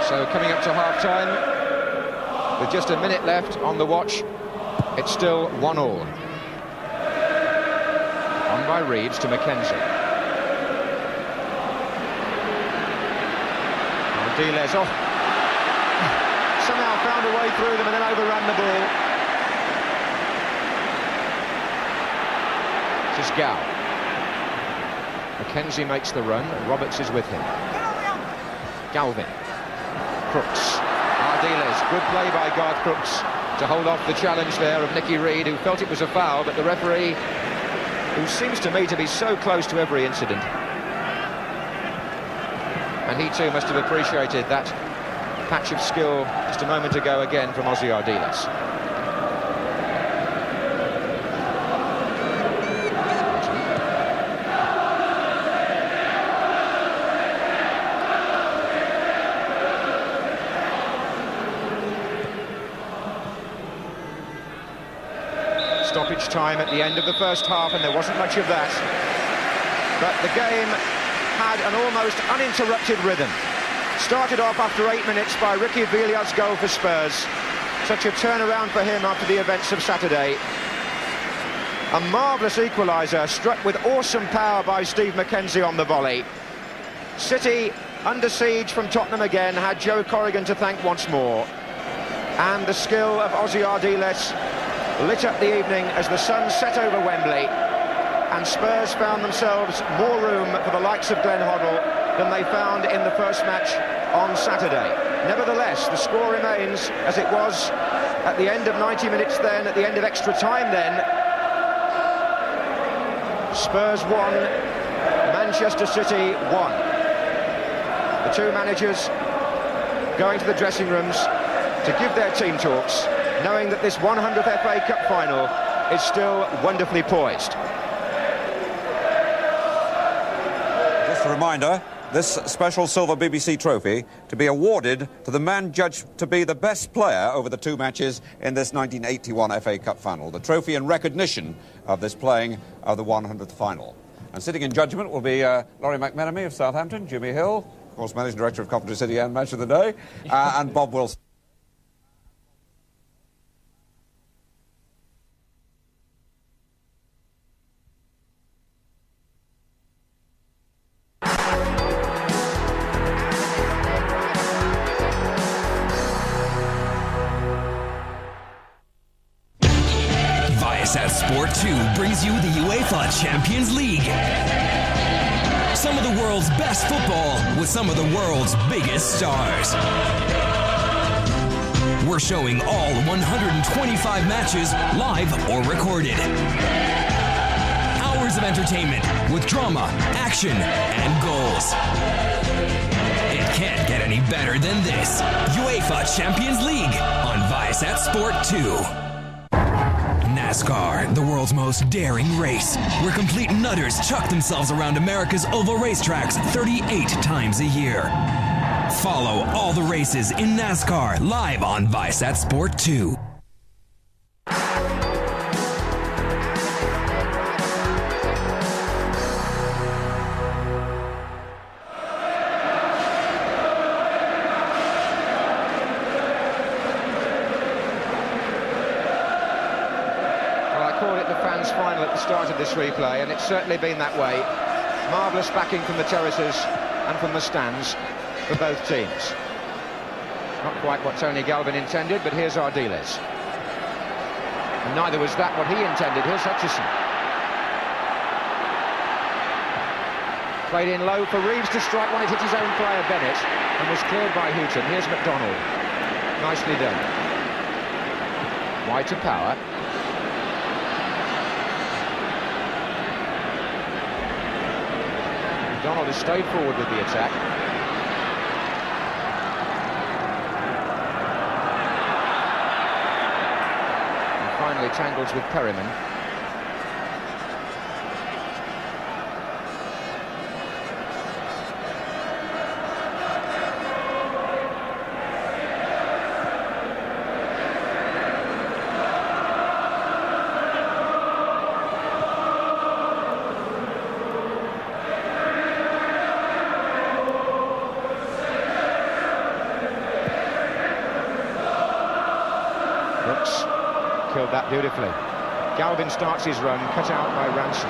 So coming up to half-time, with just a minute left on the watch, it's still 1-1. On by Reeves to Mackenzie. Diles off. Somehow found a way through them and then overran the ball. This is Gow. Mackenzie makes the run, Roberts is with him. Galvin. Crooks. Ardiles, good play by Garth Crooks to hold off the challenge there of Nicky Reed, who felt it was a foul, but the referee, who seems to me to be so close to every incident, and he too must have appreciated that patch of skill just a moment ago again from Ozzy Ardiles. Stoppage time at the end of the first half, and there wasn't much of that. But the game had an almost uninterrupted rhythm. Started off after 8 minutes by Ricky Villiers' goal for Spurs. Such a turnaround for him after the events of Saturday. A marvellous equaliser, struck with awesome power by Steve McKenzie on the volley. City, under siege from Tottenham again, had Joe Corrigan to thank once more. And the skill of Ossie Ardiles lit up the evening as the sun set over Wembley, and Spurs found themselves more room for the likes of Glenn Hoddle than they found in the first match on Saturday. Nevertheless, the score remains as it was at the end of 90 minutes then, at the end of extra time then. Spurs 1, Manchester City 1. The two managers going to the dressing rooms to give their team talks, knowing that this 100th FA Cup final is still wonderfully poised. Just a reminder, this special silver BBC trophy to be awarded to the man judged to be the best player over the two matches in this 1981 FA Cup final. The trophy in recognition of this playing of the 100th final. And sitting in judgment will be Laurie McMenemy of Southampton, Jimmy Hill, of course, Managing Director of Coventry City and Match of the Day, and Bob Wilson. Sport 2 brings you the UEFA Champions League. Some of the world's best football with some of the world's biggest stars. We're showing all 125 matches live or recorded. Hours of entertainment with drama, action, and goals. It can't get any better than this. UEFA Champions League on Viasat Sport 2. NASCAR, the world's most daring race, where complete nutters chuck themselves around America's oval racetracks 38 times a year. Follow all the races in NASCAR live on Viasat Sport 2. Final at the start of this replay, and it's certainly been that way. Marvellous backing from the terraces and from the stands for both teams. Not quite what Tony Galvin intended, but here's Ardiles. And neither was that what he intended. Here's Hutchison. Played in low for Reeves to strike one. It hit his own player Bennett and was cleared by Houghton. Here's McDonald. Nicely done. Wide to Power. McDonald has stayed forward with the attack. And finally tangles with Perryman. Killed that beautifully. Galvin starts his run, cut out by Ransom.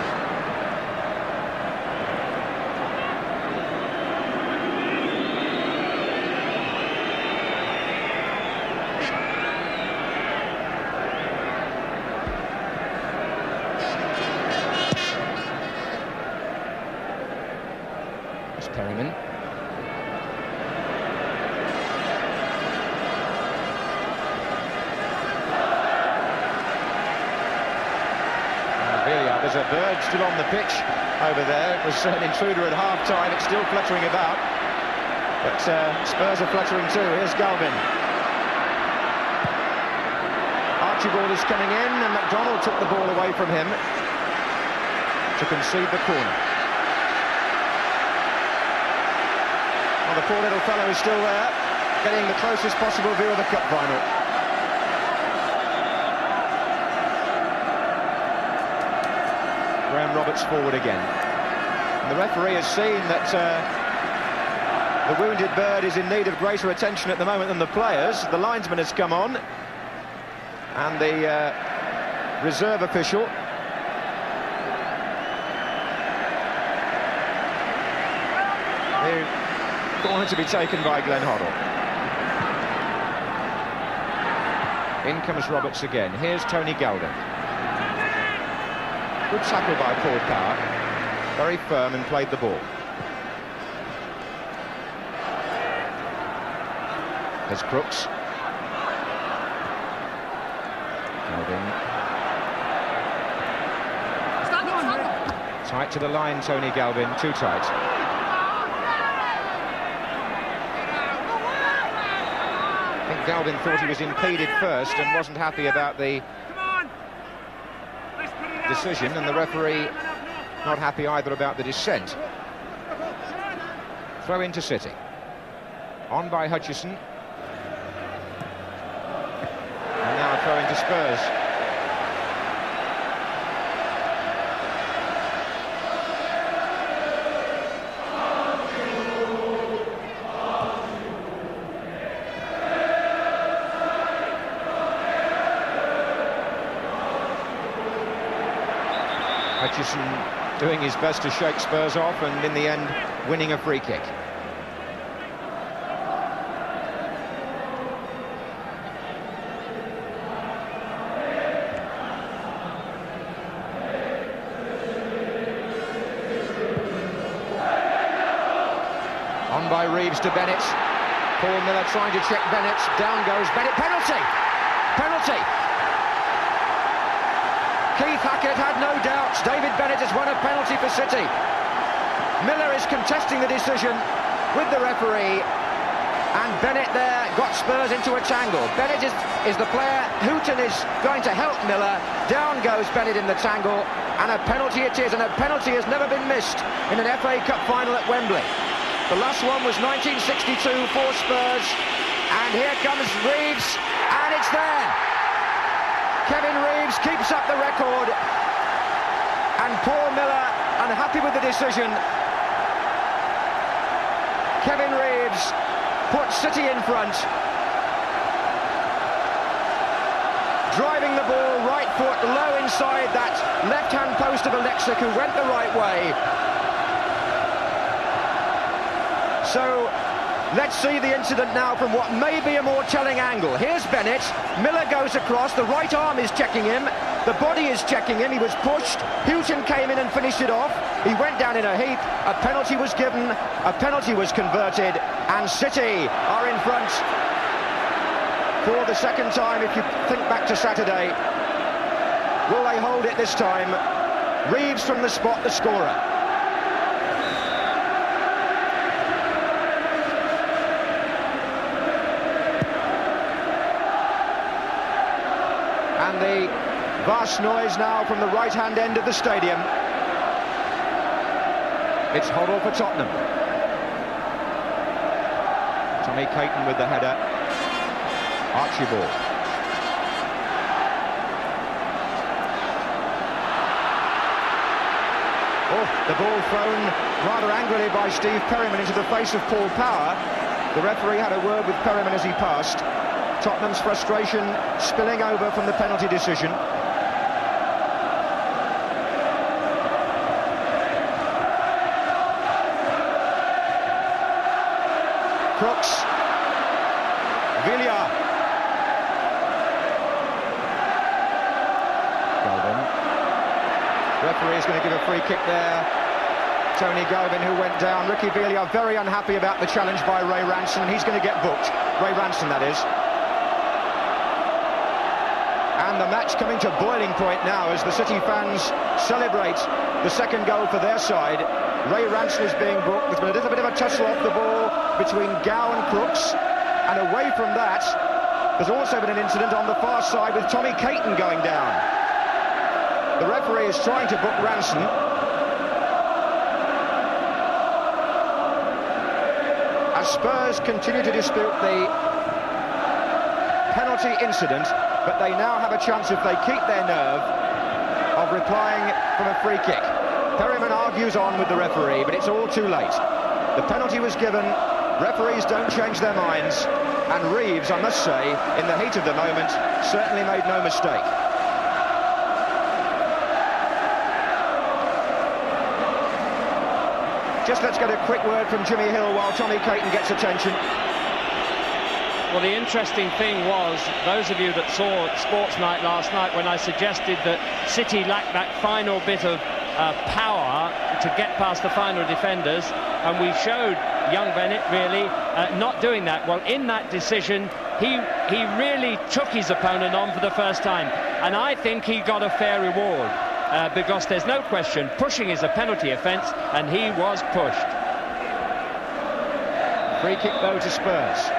It's Perryman. There's a bird still on the pitch over there. It was an intruder at half-time. It's still fluttering about. But Spurs are fluttering too. Here's Galvin. Archibald is coming in, and McDonald took the ball away from him to concede the corner. Well, the poor little fellow is still there, getting the closest possible view of the cup final. Roberts forward again. And the referee has seen that the wounded bird is in need of greater attention at the moment than the players. The linesman has come on, and the reserve official corner to be taken by Glenn Hoddle. In comes Roberts again. Here's Tony Galvin. Good tackle by Paul Power. Very firm and played the ball. There's Crooks. Galvin. Tight to the line, Tony Galvin. Too tight. I think Galvin thought he was impeded first and wasn't happy about the decision, and the referee not happy either about the dissent. Throw into City. On by Hutchison. And now a throw into Spurs. Hutchison doing his best to shake Spurs off, and in the end winning a free kick. On by Reeves to Bennett. Paul Miller trying to check Bennett. Down goes Bennett. Penalty! Penalty! Keith Hackett had no doubts. David Bennett has won a penalty for City. Miller is contesting the decision with the referee, and Bennett there got Spurs into a tangle. Bennett is the player. Houghton is going to help Miller. Down goes Bennett in the tangle, and a penalty it is, and a penalty has never been missed in an FA Cup final at Wembley. The last one was 1962 for Spurs, and here comes Reeves, and it's there. Kevin Reeves keeps up the record, and Paul Miller unhappy with the decision. Kevin Reeves puts City in front, driving the ball right foot low inside that left-hand post of Alexic, who went the right way. So let's see the incident now from what may be a more telling angle. Here's Bennett. Miller goes across. The right arm is checking him. The body is checking him. He was pushed. Houghton came in and finished it off. He went down in a heap. A penalty was given. A penalty was converted. And City are in front for the second time, if you think back to Saturday. Will they hold it this time? Reeves from the spot, the scorer. And the vast noise now from the right-hand end of the stadium. It's Hoddle for Tottenham. Tommy Caton with the header. Archibald. Oh, the ball thrown rather angrily by Steve Perryman into the face of Paul Power. The referee had a word with Perryman as he passed. Tottenham's frustration spilling over from the penalty decision. Crooks. Villiers. Galvin. Referee is going to give a free kick there. Tony Galvin, who went down. Ricky Villiers very unhappy about the challenge by Ray Ranson, and he's going to get booked. Ray Ranson, that is. And the match coming to boiling point now as the City fans celebrate the second goal for their side. Ray Ranson is being booked. There's been a little bit of a tussle off the ball between Gow and Crooks. And away from that, there's also been an incident on the far side with Tommy Caton going down. The referee is trying to book Ranson. As Spurs continue to dispute the penalty incident, but they now have a chance, if they keep their nerve, of replying from a free kick. Perryman argues on with the referee, but it's all too late. The penalty was given, referees don't change their minds, and Reeves, I must say, in the heat of the moment, certainly made no mistake. Just let's get a quick word from Jimmy Hill while Tommy Caton gets attention. Well, the interesting thing was, those of you that saw Sports Night last night, when I suggested that City lacked that final bit of power to get past the final defenders, and we showed young Bennett really not doing that. Well, in that decision, he really took his opponent on for the first time, and I think he got a fair reward. Because there's no question, pushing is a penalty offence, and he was pushed. Free kick, though, to Spurs.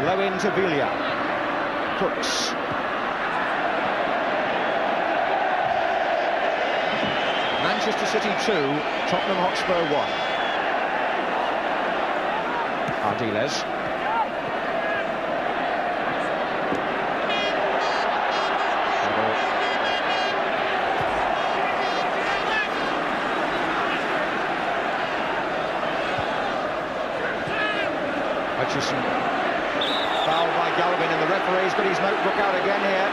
Low in to Villa. Cooks. Manchester City 2, Tottenham Hotspur 1. Ardiles. Hutchison, fouled by Galvin, and the referee's got his notebook out again here.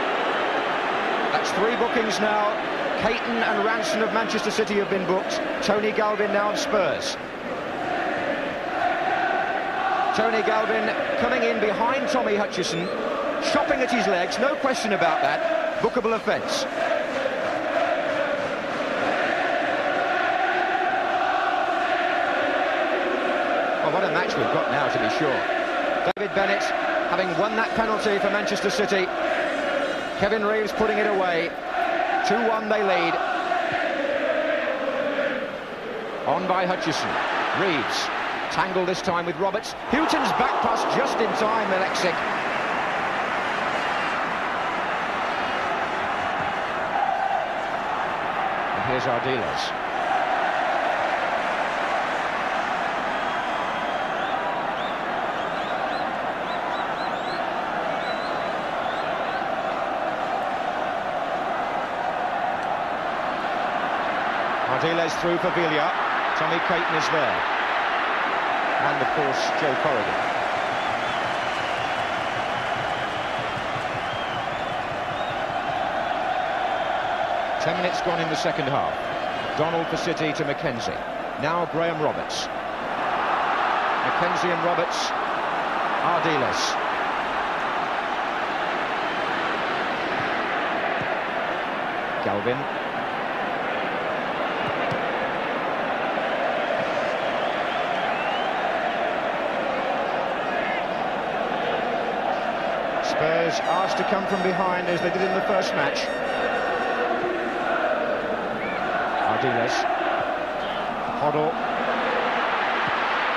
That's 3 bookings now. Caton and Ranson of Manchester City have been booked. Tony Galvin now of Spurs. Tony Galvin coming in behind Tommy Hutchison, chopping at his legs, no question about that. Bookable offence. What a match we've got now, to be sure. David Bennett having won that penalty for Manchester City. Kevin Reeves putting it away. 2-1 they lead. On by Hutchison. Reeves tangled this time with Roberts. Houghton's back pass just in time, Alexic. And here's Ardiles. Ardiles through for Villa. Tommy Caton is there. And, of course, Joe Corrigan. Ten minutes gone in the second half. Donald for City to Mackenzie. Now Graham Roberts. Mackenzie and Roberts. Ardiles. Galvin. Spurs asked to come from behind as they did in the first match. Ardiles. Hoddle.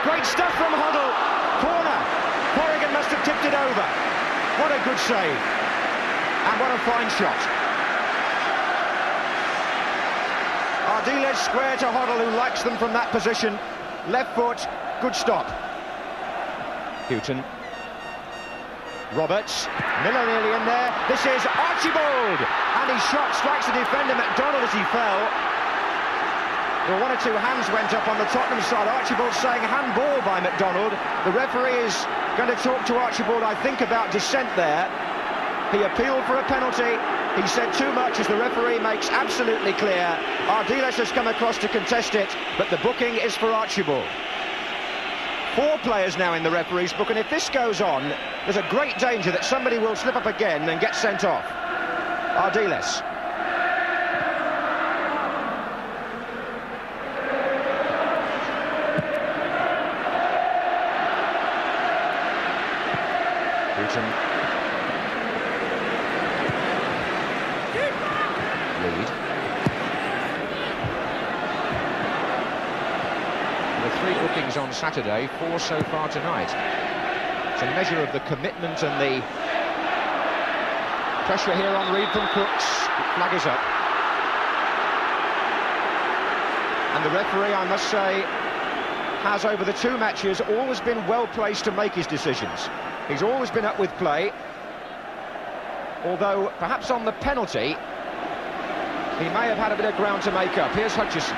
Great stuff from Hoddle. Corner. Corrigan must have tipped it over. What a good save. And what a fine shot. Ardiles square to Hoddle, who likes them from that position. Left foot. Good stop. Houghton. Roberts, Miller nearly in there. This is Archibald, and his shot strikes the defender McDonald as he fell. There were 1 or 2 hands went up on the Tottenham side. Archibald saying handball by McDonald. The referee is going to talk to Archibald, I think, about dissent there. He appealed for a penalty. He said too much, as the referee makes absolutely clear. Ardiles has come across to contest it, but the booking is for Archibald. 4 players now in the referee's book, and if this goes on, there's a great danger that somebody will slip up again and get sent off. Ardiles. Houghton. Lead. The 3 bookings on Saturday, 4 so far tonight. It's a measure of the commitment and the pressure here on Reed from Cooks. The flag is up. And the referee, I must say, has over the 2 matches always been well placed to make his decisions. He's always been up with play. Although, perhaps on the penalty, He may have had a bit of ground to make up. Here's Hutchison.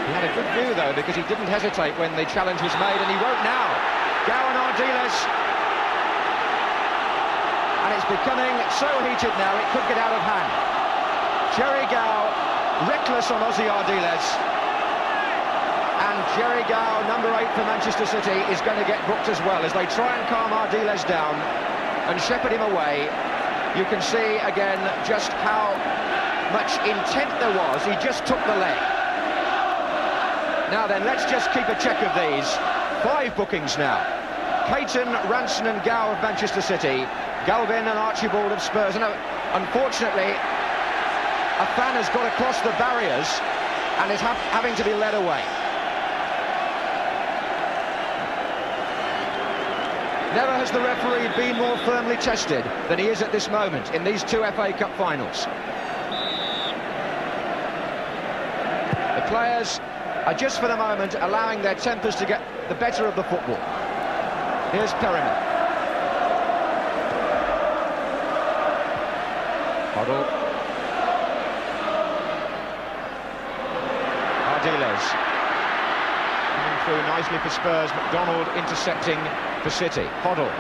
He had a good view, though, because he didn't hesitate when the challenge was made, and he won't now. Gow and Ardiles. And it's becoming so heated now, it could get out of hand. Jerry Gow, reckless on Ozzy Ardiles. And Jerry Gow, number 8 for Manchester City, is going to get booked as well as they try and calm Ardiles down and shepherd him away. You can see again just how much intent there was. He just took the leg. Now then, let's just keep a check of these. 5 bookings now. Caton, Ranson and Gow of Manchester City. Galvin and Archibald of Spurs. And unfortunately, a fan has got across the barriers and is having to be led away. Never has the referee been more firmly tested than he is at this moment in these 2 FA Cup finals. The players are just for the moment allowing their tempers to get the better of the football. Here's Perryman. Hoddle. Ardiles. Coming through nicely for Spurs. McDonald intercepting for City. Hoddle.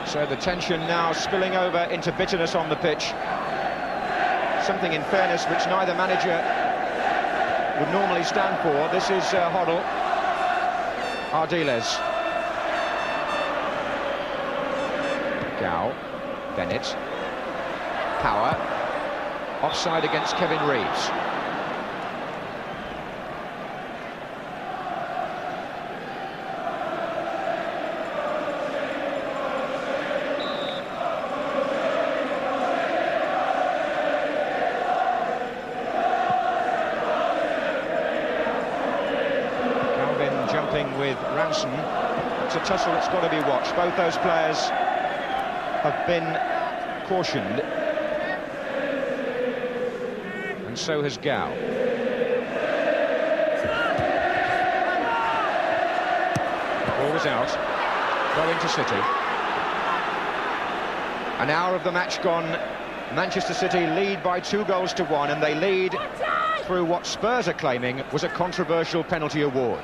So the tension now spilling over into bitterness on the pitch. Something, in fairness, which neither manager would normally stand for. This is Hoddle. Ardiles. Gow. Bennett. Power. Offside against Kevin Reeves. With Ranson. It's a tussle that's got to be watched. Both those players have been cautioned, and so has Gow. The ball was out. Throw into City. An hour of the match gone. Manchester City lead by 2-1, and they lead through what Spurs are claiming was a controversial penalty award.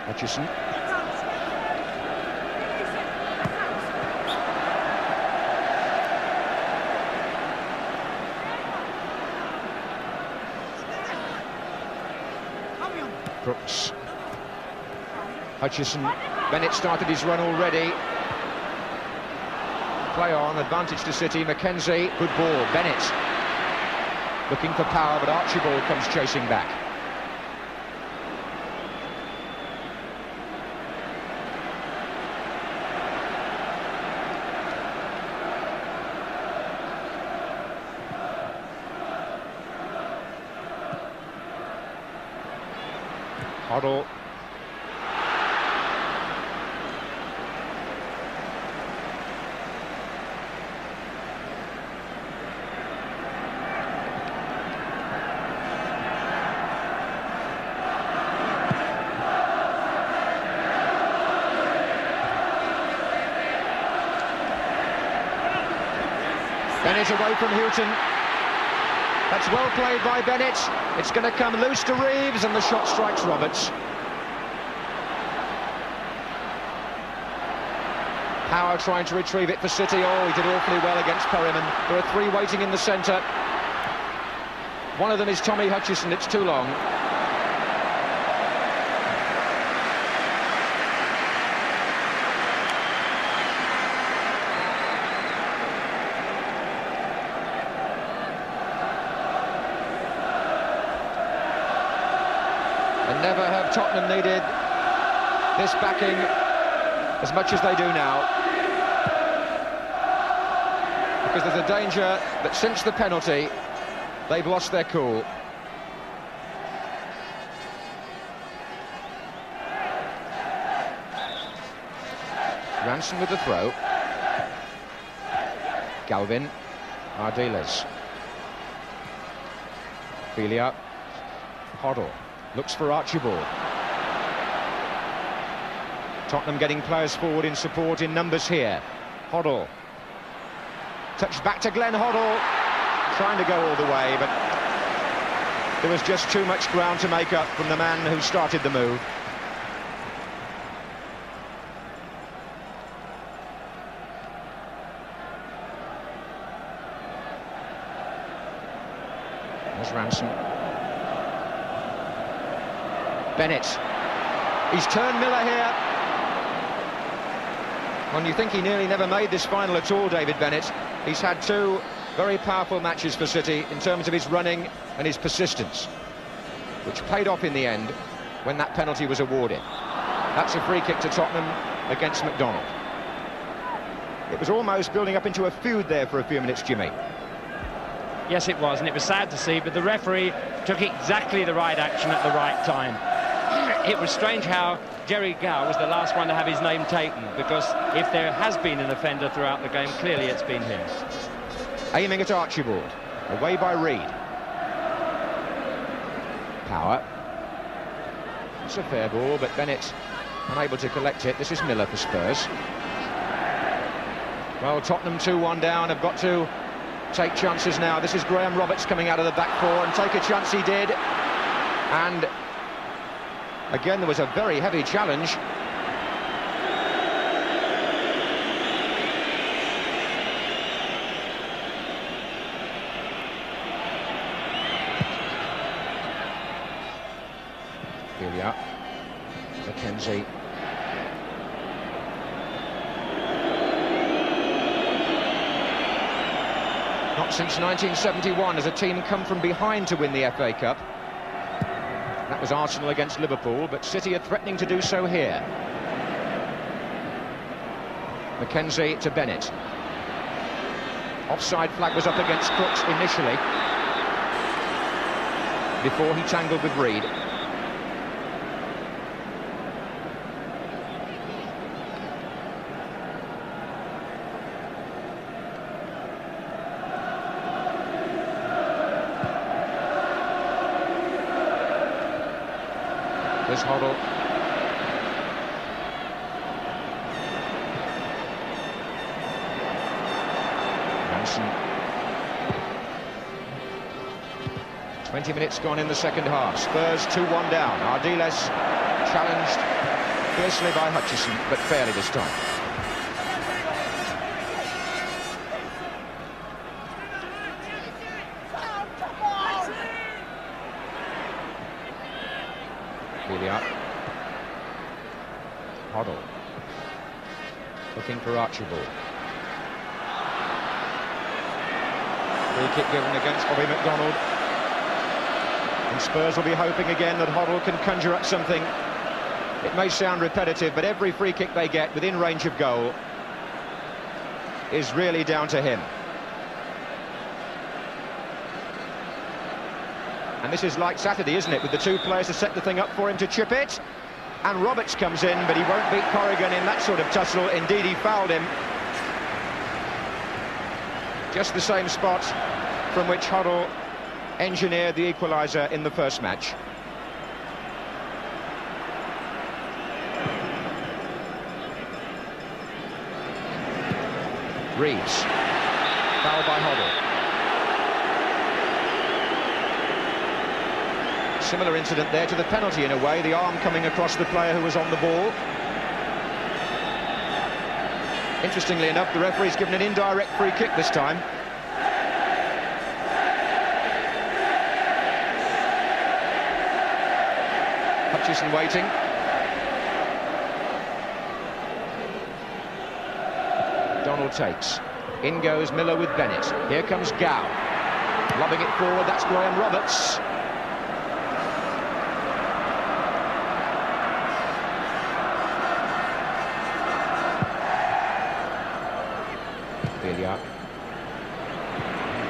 Hutchison. Brooks. Hutchison. Bennett started his run already. Play on, advantage to City. Mackenzie, good ball. Bennett looking for power, but Archibald comes chasing back. Hoddle. Bennett away from Houghton. That's well played by Bennett. It's going to come loose to Reeves, and the shot strikes Roberts. Power trying to retrieve it for City. Oh, he did awfully well against Perryman. There are 3 waiting in the centre. One of them is Tommy Hutchison. It's too long. And never have Tottenham needed this backing as much as they do now. Because there's a danger that since the penalty, they've lost their cool. Ranson with the throw. Galvin. Ardiles. Belia. Hoddle. Looks for Archibald. Tottenham getting players forward in support in numbers here. Hoddle. Touched back to Glenn Hoddle. Trying to go all the way, but there was just too much ground to make up from the man who started the move. There's Ransom. Bennett. He's turned Miller here. Well, you think he nearly never made this final at all, David Bennett. He's had two very powerful matches for City in terms of his running and his persistence, which paid off in the end when that penalty was awarded. That's a free kick to Tottenham against McDonald. It was almost building up into a feud there for a few minutes, Jimmy. Yes, it was, and it was sad to see, but the referee took exactly the right action at the right time. It was strange how Jerry Gow was the last one to have his name taken, because if there has been an offender throughout the game, clearly it's been him. Aiming at Archibald, away by Reed. Power. It's a fair ball, but Bennett unable to collect it. This is Miller for Spurs. Well, Tottenham 2-1 down, have got to take chances now. This is Graham Roberts coming out of the back four, and take a chance he did. And again, there was a very heavy challenge. Belia. Mackenzie. Not since 1971 has a team come from behind to win the FA Cup. That was Arsenal against Liverpool, but City are threatening to do so here. Mackenzie to Bennett. Offside flag was up against Crooks initially, before he tangled with Reed. There's Hoddle. Ransom. 20 minutes gone in the second half. Spurs 2-1 down. Ardiles challenged fiercely by Hutchison, but fairly this time. Hoddle looking for Archibald. Free kick given against Bobby McDonald, and Spurs will be hoping again that Hoddle can conjure up something. It may sound repetitive, but every free kick they get within range of goal is really down to him. And this is like Saturday, isn't it, with the two players to set the thing up for him to chip it. And Roberts comes in, but he won't beat Corrigan in that sort of tussle. Indeed, he fouled him. Just the same spot from which Hoddle engineered the equaliser in the first match. Reeves. Foul by Hoddle. Similar incident there to the penalty in a way, the arm coming across the player who was on the ball. Interestingly enough, the referee's given an indirect free kick this time. Hutchison waiting. Donald takes. In goes Miller with Bennett. Here comes Gow. Lobbing it forward, that's Graham Roberts.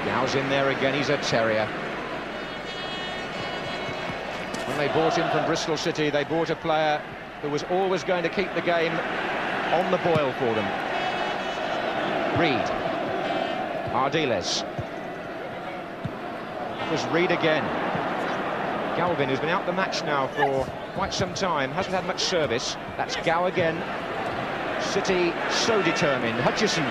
Gow's in there again, he's a terrier. When they bought him from Bristol City, they bought a player who was always going to keep the game on the boil for them. Reed. Ardiles. That was Reed again. Galvin, who's been out the match now for quite some time, hasn't had much service. That's Gow again. City so determined. Hutchison.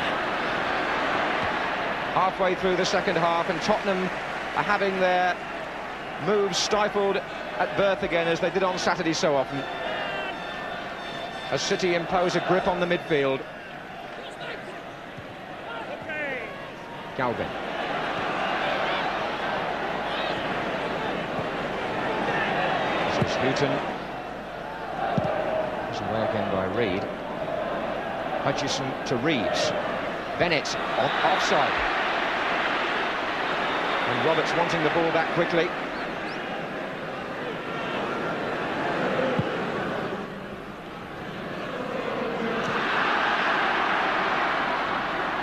Halfway through the second half, and Tottenham are having their moves stifled at birth again, as they did on Saturday so often. As City impose a grip on the midfield. Galvin. This is Houghton. It's away again by Reed. Hutchison to Reeves. Bennett offside. And Roberts wanting the ball back quickly.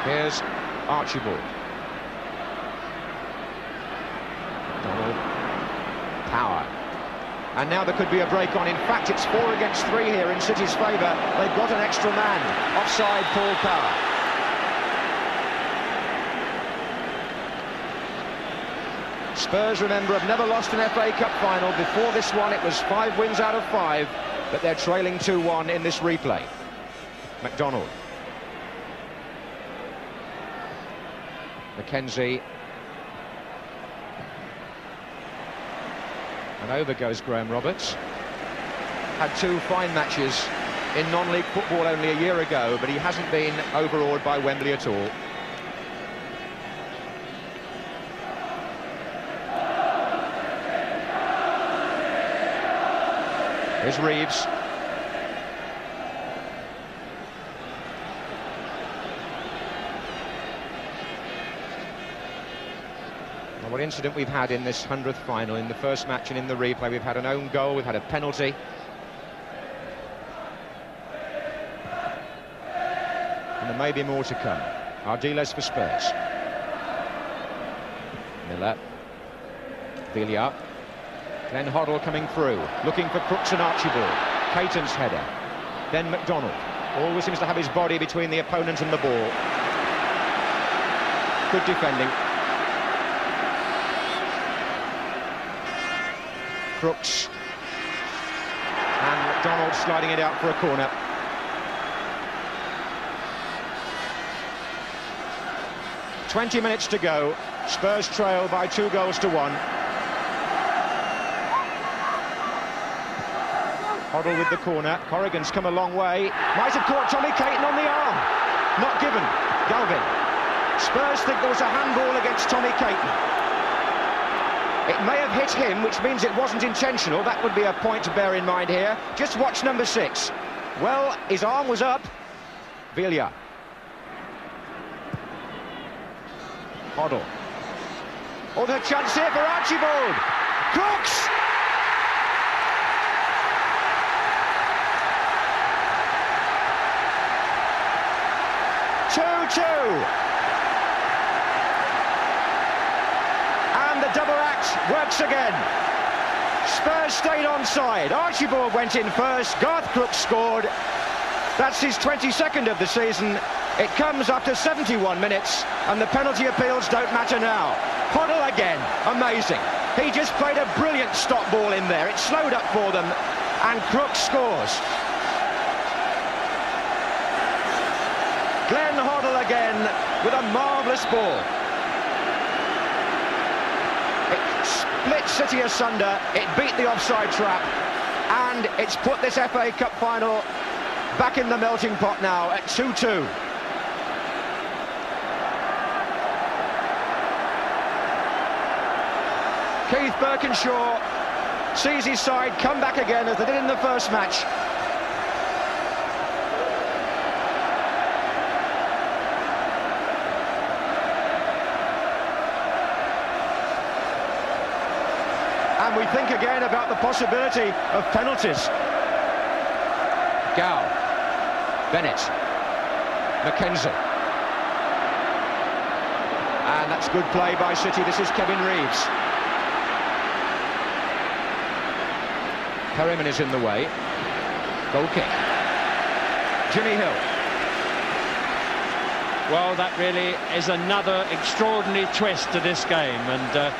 Here's Archibald. Donald. Power. And now there could be a break on. In fact, it's 4 against 3 here in City's favour. They've got an extra man. Offside, Paul Power. Spurs, remember, have never lost an FA Cup final. Before this one, it was 5 wins out of 5, but they're trailing 2-1 in this replay. McDonald. Mackenzie. And over goes Graham Roberts. Had 2 fine matches in non-league football only a year ago, but he hasn't been overawed by Wembley at all. Here's Reeves. Well, what incident we've had in this 100th final, in the first match and in the replay. We've had an own goal, we've had a penalty. And there may be more to come. Ardiles for Spurs. Miller. Villiers. Glenn Hoddle coming through, looking for Crooks and Archibald. Caton's header. Then McDonald. Always seems to have his body between the opponent and the ball. Good defending. Crooks. And McDonald sliding it out for a corner. "20 minutes to go. Spurs trail by 2-1. Hoddle with the corner. Corrigan's come a long way. Might have caught Tommy Caton on the arm. Not given. Galvin. Spurs think there was a handball against Tommy Caton. It may have hit him, which means it wasn't intentional. That would be a point to bear in mind here. Just watch number 6. Well, his arm was up. Villiers. Hoddle. Oh, there's a chance here for Archibald. Crooks! And the double act works again. Spurs stayed onside. Archibald went in first. Garth Crooks scored. That's his 22nd of the season. It comes after 71 minutes, and the penalty appeals don't matter now. Hoddle again. Amazing. He just played a brilliant stop ball in there. It slowed up for them, and Crooks scores. Glenn Hoddle again with a marvellous ball. It split City asunder, it beat the offside trap, and it's put this FA Cup final back in the melting pot now at 2-2. Keith Birkinshaw sees his side come back again as they did in the first match. And we think again about the possibility of penalties. Gow. Bennett. Mackenzie. And that's good play by City. This is Kevin Reeves. Perryman is in the way. Goal kick. Jimmy Hill. Well, that really is another extraordinary twist to this game, and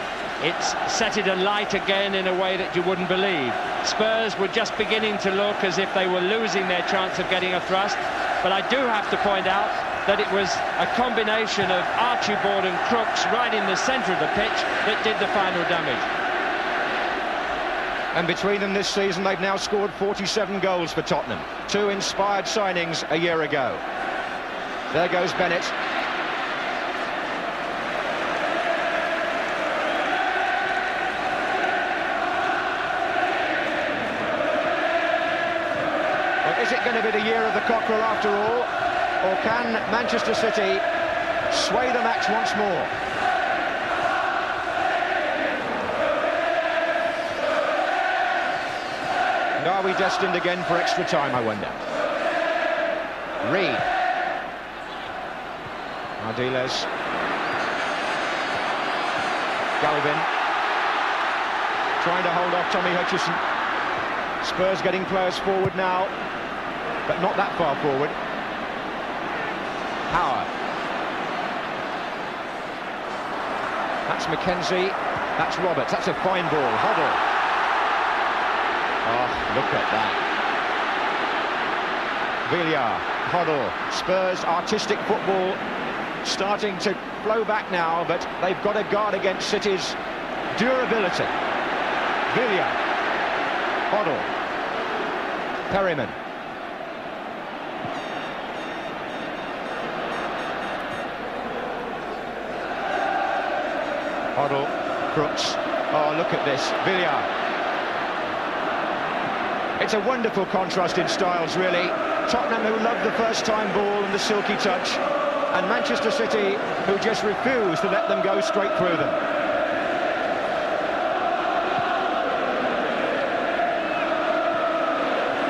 it's set it alight again in a way that you wouldn't believe. Spurs were just beginning to look as if they were losing their chance of getting a thrust, but I do have to point out that it was a combination of Archibald and Crooks right in the centre of the pitch that did the final damage. And between them this season, they've now scored 47 goals for Tottenham. 2 inspired signings a year ago. There goes Bennett. Well, is it going to be the year of the cockerel after all? Or can Manchester City sway the match once more? And are we destined again for extra time, I wonder? Reed. Ardiles. Galvin. Trying to hold off Tommy Hutchison. Spurs getting players forward now, but not that far forward. Power. That's Mackenzie. That's Roberts. That's a fine ball. Hoddle. Oh, look at that. Villar. Hoddle. Spurs artistic football starting to flow back now, but they've got to guard against City's durability. Villar. Hoddle. Perryman. Hoddle, Crooks. Oh, look at this. Villar. It's a wonderful contrast in styles, really. Tottenham, who love the first-time ball and the silky touch, and Manchester City, who just refuse to let them go straight through them.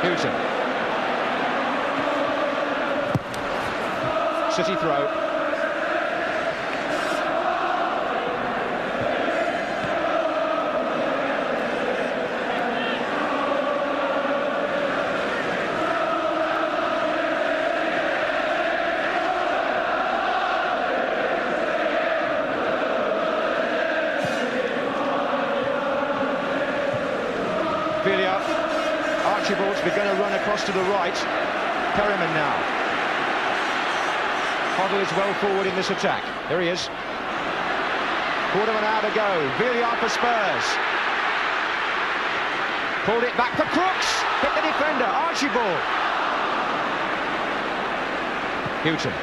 Houghton. City throw. Villar. Archibald's begun to run across to the right. Perryman now. Hoddle is well forward in this attack. There he is. Quarter of an hour to go. Villar for Spurs. Pulled it back for Crooks. Hit the defender. Archibald. Houghton.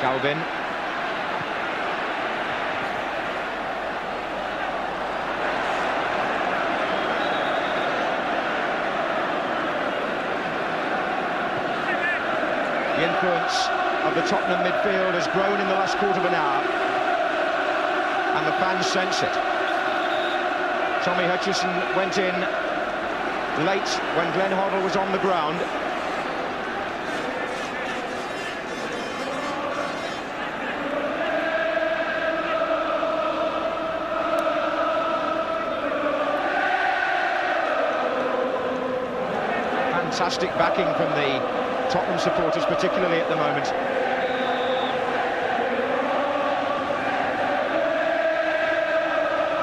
Galvin. The influence of the Tottenham midfield has grown in the last quarter of an hour, and the fans sense it. Tommy Hutchison went in late when Glenn Hoddle was on the ground. Fantastic backing from the Tottenham supporters, particularly at the moment.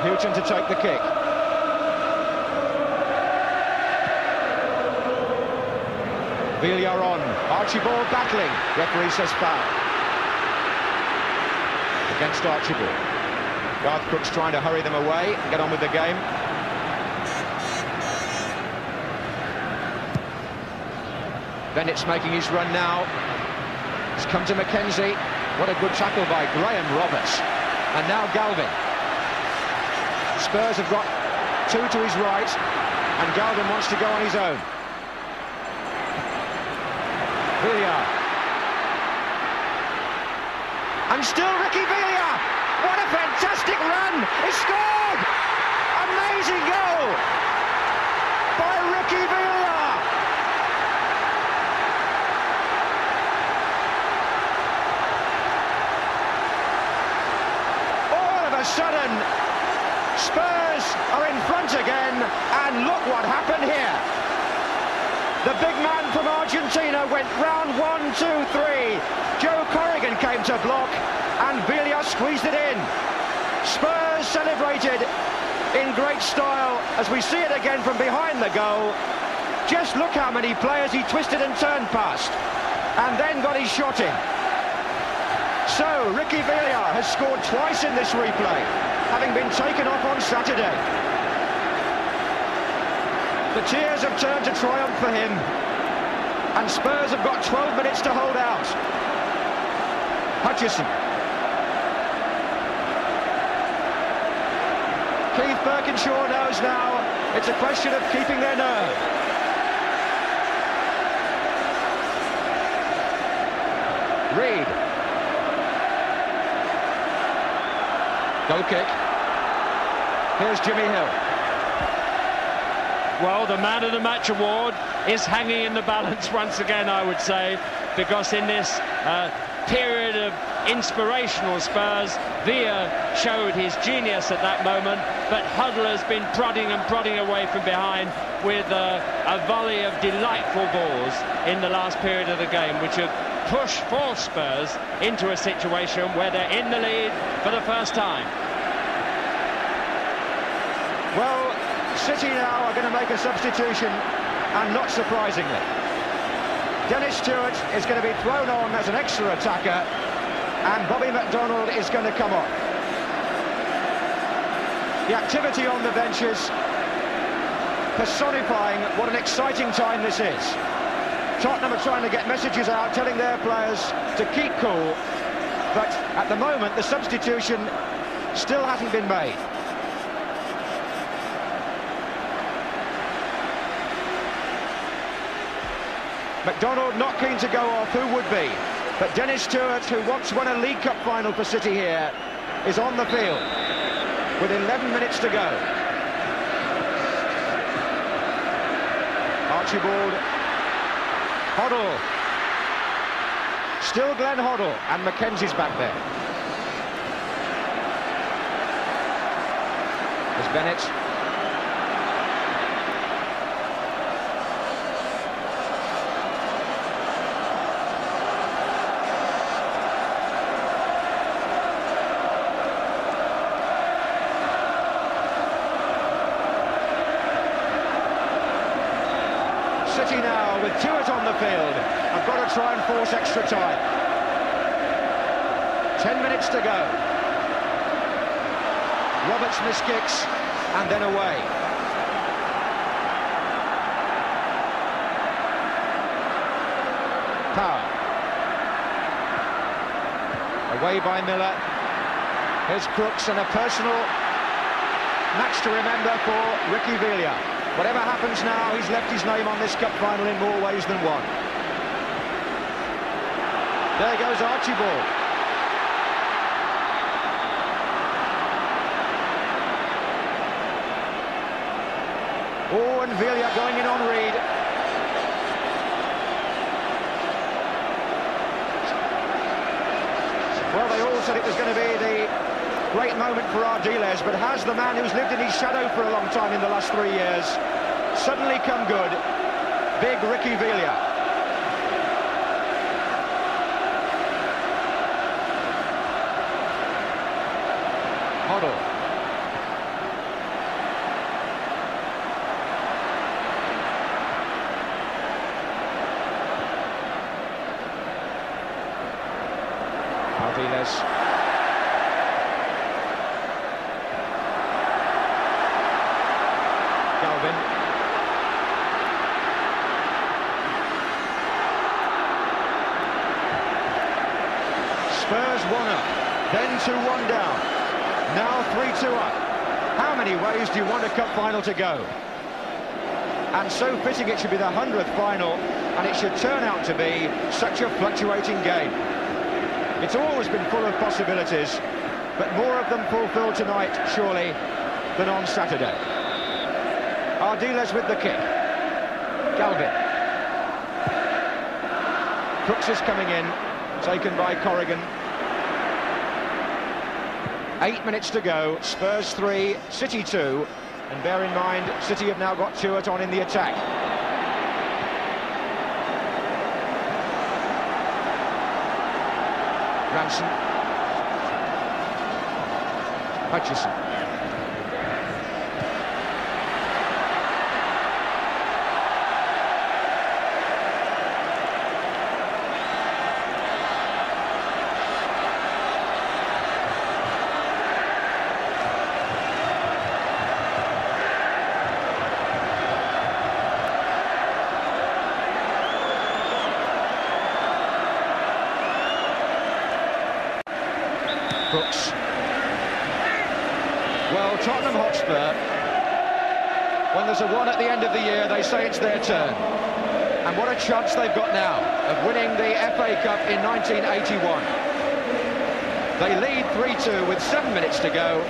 Houghton to take the kick. Villar on. Archibald battling. Referee says foul. Against Archibald. Garth Crooks trying to hurry them away, get on with the game. Bennett's making his run now. He's come to Mackenzie. What a good tackle by Graham Roberts. And now Galvin. Spurs have got 2 to his right, and Galvin wants to go on his own. Villar. And still Ricky Villar. What a fantastic run. He scored. Amazing goal by Ricky Villar. Sudden, Spurs are in front again, and look what happened here. The big man from Argentina went round 1, 2, 3. Joe Corrigan came to block, and Villa squeezed it in. Spurs celebrated in great style as we see it again from behind the goal. Just look how many players he twisted and turned past, and then got his shot in. So Ricky Villa has scored twice in this replay, having been taken off on Saturday. The tears have turned to triumph for him, and Spurs have got 12 minutes to hold out. Hutchison. Keith Birkinshaw knows now it's a question of keeping their nerve. Reed. Goal kick. Here's Jimmy Hill. Well, the Man of the Match award is hanging in the balance once again, I would say, because in this period of inspirational Spurs, Villa showed his genius at that moment, but Huddle has been prodding and prodding away from behind with a volley of delightful balls in the last period of the game, which have pushed for Spurs into a situation where they're in the lead for the first time. Well, City now are going to make a substitution, and not surprisingly. Dennis Stewart is going to be thrown on as an extra attacker, and Bobby McDonald is going to come on. The activity on the benches personifying what an exciting time this is. Tottenham are trying to get messages out, telling their players to keep cool, but at the moment the substitution still hasn't been made. McDonald not keen to go off, who would be? But Dennis Stewart, who once won a League Cup final for City here, is on the field with 11 minutes to go. Archibald. Hoddle. Still Glenn Hoddle, and Mackenzie's back there. There's Bennett. City now with Stewart on the field. I've got to try and force extra time. 10 minutes to go. Roberts miskicks and then away. Power. Away by Miller. Here's Crooks, and a personal match to remember for Ricky Villa. Whatever happens now, he's left his name on this cup final in more ways than one. There goes Archibald. Oh, and Villa going in on Reed. Well, they all said it was going to be the great moment for Ardiles, but has the man who's lived in his shadow for a long time in the last 3 years suddenly come good? Big Ricky Villa. Hoddle. Ardiles. Spurs 1 up, then 2-1 down, now 3-2 up. How many ways do you want a cup final to go? And so fitting it should be the 100th final, and it should turn out to be such a fluctuating game. It's always been full of possibilities, but more of them fulfilled tonight, surely, than on Saturday. Ardiles with the kick. Galvin. Crooks is coming in, taken by Corrigan. 8 minutes to go, Spurs 3, City 2, and bear in mind, City have now got Stewart on in the attack. Johansson. Hutchison. Brooks. Well, Tottenham Hotspur, when there's a one at the end of the year, they say it's their turn. And what a chance they've got now of winning the FA Cup in 1981. They lead 3-2 with 7 minutes to go.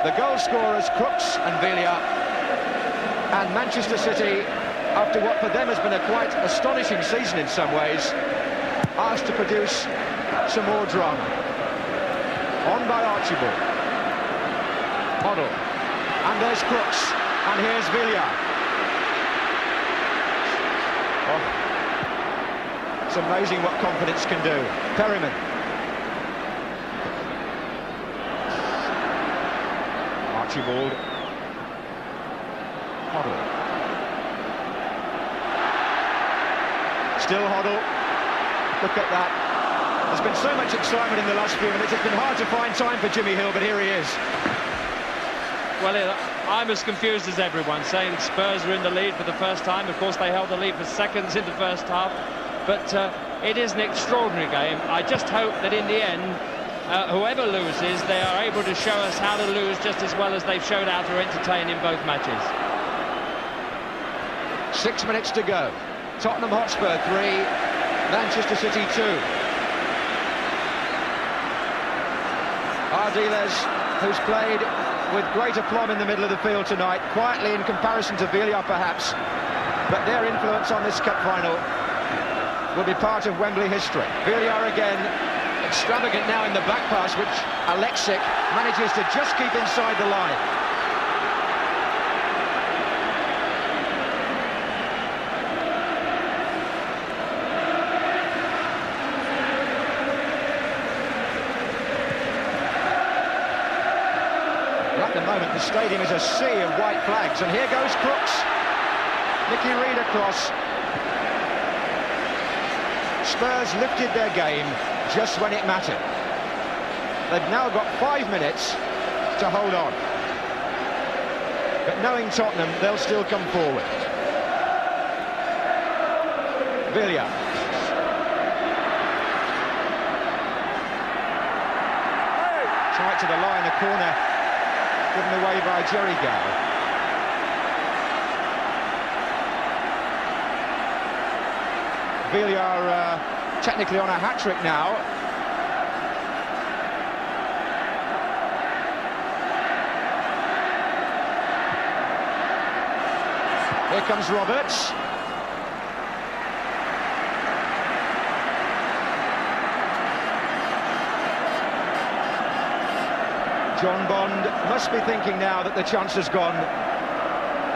The goal scorers, Crooks and Villa. And Manchester City, after what for them has been a quite astonishing season in some ways, asked to produce some more drama. On by Archibald. Hoddle. And there's Crooks. And here's Villa. Oh. It's amazing what confidence can do. Perryman. Archibald. Hoddle. Still Hoddle. Look at that. There's been so much excitement in the last few minutes, it's been hard to find time for Jimmy Hill, but here he is. Well, I'm as confused as everyone, saying Spurs are in the lead for the first time. Of course, they held the lead for seconds in the first half, but it is an extraordinary game. I just hope that in the end, whoever loses, they are able to show us how to lose just as well as they've showed how to entertain in both matches. 6 minutes to go. Tottenham Hotspur 3, Manchester City 2. Ardiles, who's played with great aplomb in the middle of the field tonight, quietly in comparison to Villa perhaps, but their influence on this cup final will be part of Wembley history. Villa again, extravagant now in the back pass, which Alexic manages to just keep inside the line. At the moment, the stadium is a sea of white flags, and here goes Crooks. Nicky Reed across. Spurs lifted their game just when it mattered. They've now got 5 minutes to hold on. But knowing Tottenham, they'll still come forward. Villa. Try it to the line, a corner. Given away by Jerry Gow. Villa are technically on a hat-trick now. Here comes Roberts. John Bond must be thinking now that the chance has gone.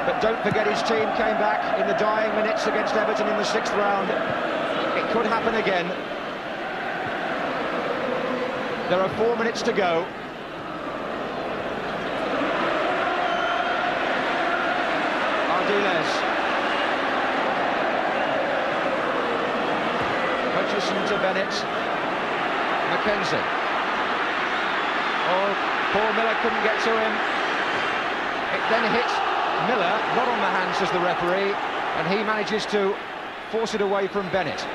But don't forget his team came back in the dying minutes against Everton in the 6th round. It could happen again. There are 4 minutes to go. Ardiles. Hutchison to Bennett. Mackenzie. Oh, Paul Miller couldn't get to him. It then hit Miller, not on the hand, says the referee, and he manages to force it away from Bennett.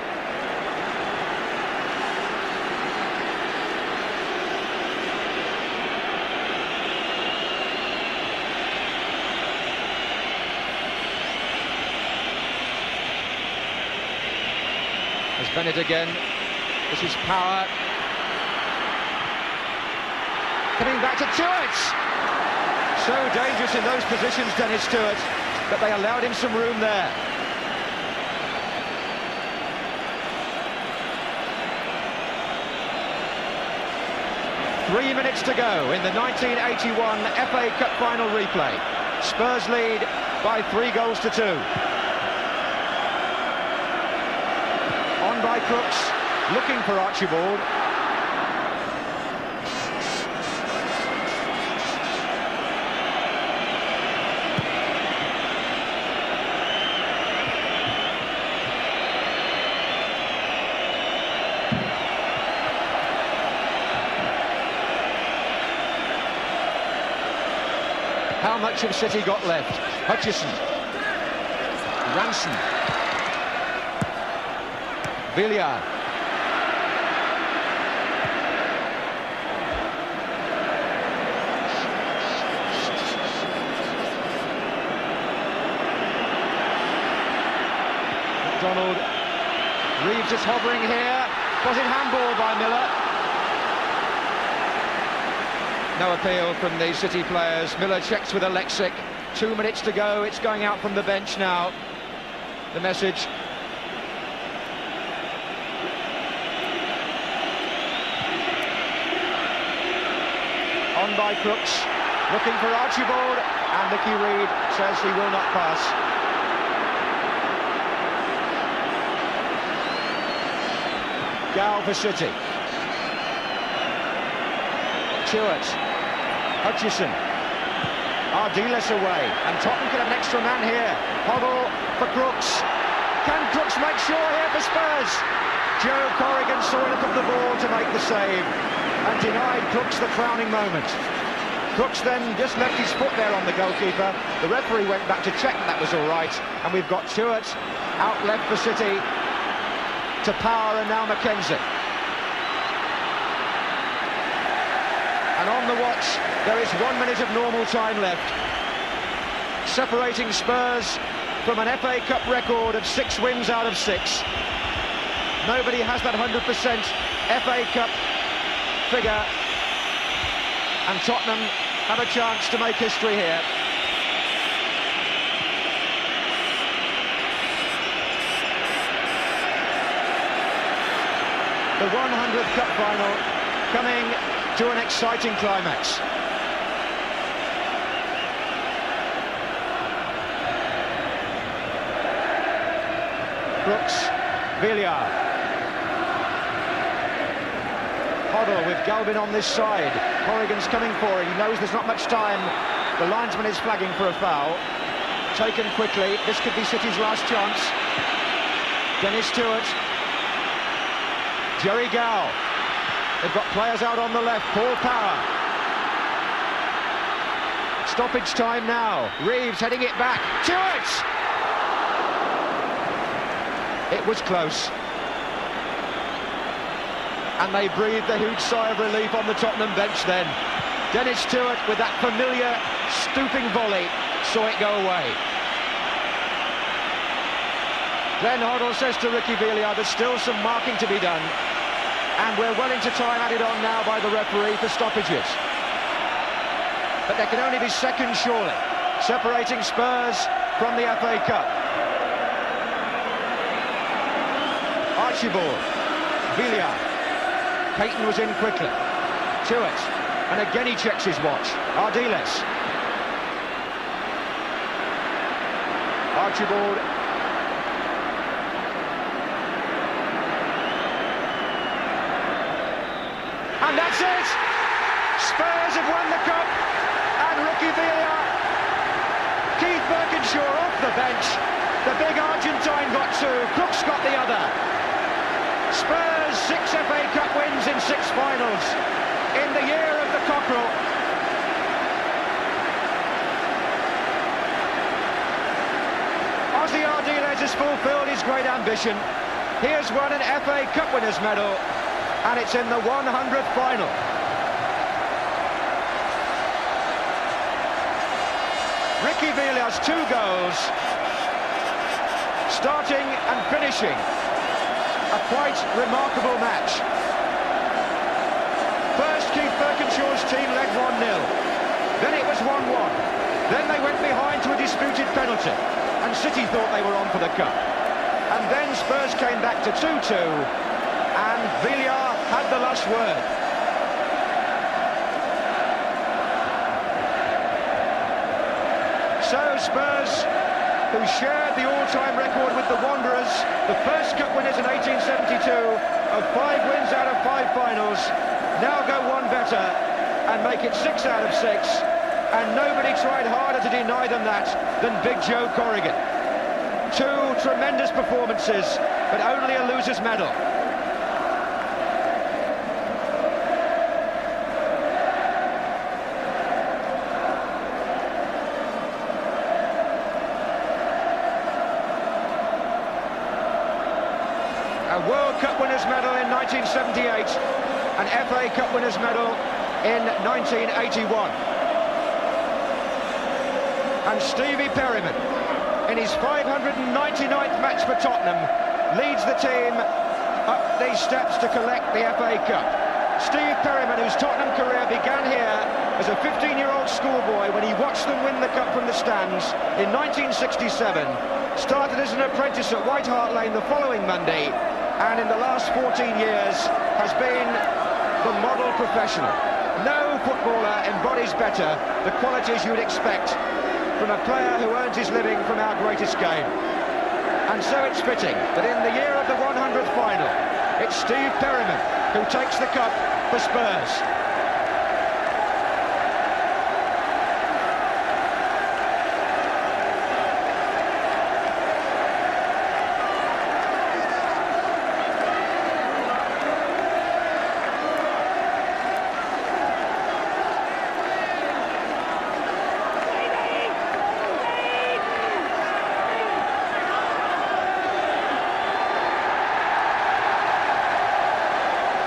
There's Bennett again. This is Power. Coming back to Stewart. So dangerous in those positions, Dennis Stewart, but they allowed him some room there. Three minutes to go in the 1981 FA Cup final replay. Spurs lead by 3-2. On by Crooks, looking for Archibald. much of City got left. Hutchison. Ranson. Villiers. McDonald. Reeves is hovering here. Was it handball by Miller? No appeal from the City players. Miller checks with Alexic. 2 minutes to go. It's going out from the bench now. The message. On by Crooks. Looking for Archibald. And Nicky Reed says he will not pass. Gal for City. Stewart. Hutchison. Ardiles away. And Tottenham can have an extra man here. Hoddle for Crooks. Can Crooks make sure here for Spurs? Joe Corrigan saw enough of the ball to make the save and denied Crooks the crowning moment. Crooks then just left his foot there on the goalkeeper. The referee went back to check that was all right. And we've got Stewart out left for City to Power and now Mackenzie. And on the watch, there is 1 minute of normal time left. Separating Spurs from an FA Cup record of 6 wins out of 6. Nobody has that 100% FA Cup figure. And Tottenham have a chance to make history here. The 100th Cup final coming to an exciting climax. Brooks, Villiers. Hoddle with Galvin on this side. Corrigan's coming for it. He knows there's not much time. The linesman is flagging for a foul. Taken quickly. This could be City's last chance. Dennis Stewart. Jerry Gow. They've got players out on the left. Paul Power. Stoppage time now. Reeves heading it back. Stewart! It was close. And they breathed a huge sigh of relief on the Tottenham bench then. Dennis Stewart with that familiar stooping volley saw it go away. Glenn Hoddle says to Ricky Villiers there's still some marking to be done. And we're well into time added on now by the referee for stoppages. But there can only be seconds surely, separating Spurs from the FA Cup. Archibald, Villiers. Payton was in quickly. Stewart, and again he checks his watch. Ardiles. Archibald. And that's it! Spurs have won the cup, and Ricky Villiers. Keith Birkinshaw off the bench. The big Argentine got 2, Crooks got the other. Spurs 6 FA Cup wins in 6 finals in the year of the cockerel. Ozzy Ardiles has fulfilled his great ambition. He has won an FA Cup winners' medal, and it's in the 100th final. Ricky Villiers 2 goals, starting and finishing a quite remarkable match. First, Keith Birkinshaw's team led 1-0. Then it was 1-1. Then they went behind to a disputed penalty, and City thought they were on for the cup. And then Spurs came back to 2-2, and Villiers had the last word. So Spurs, who shared the all-time record with the Wanderers, the first cup winners in 1872, of 5 wins out of 5 finals, now go one better and make it 6 out of 6. And nobody tried harder to deny them that than Big Joe Corrigan. 2 tremendous performances, but only a loser's medal. A World Cup winners' medal in 1978, an FA Cup winners' medal in 1981. And Stevie Perryman, in his 599th match for Tottenham, leads the team up these steps to collect the FA Cup. Steve Perryman, whose Tottenham career began here as a 15-year-old schoolboy when he watched them win the cup from the stands in 1967, started as an apprentice at White Hart Lane the following Monday, and in the last 14 years has been the model professional. No footballer embodies better the qualities you would expect from a player who earns his living from our greatest game. And so it's fitting that in the year of the 100th final, it's Steve Perryman who takes the cup for Spurs.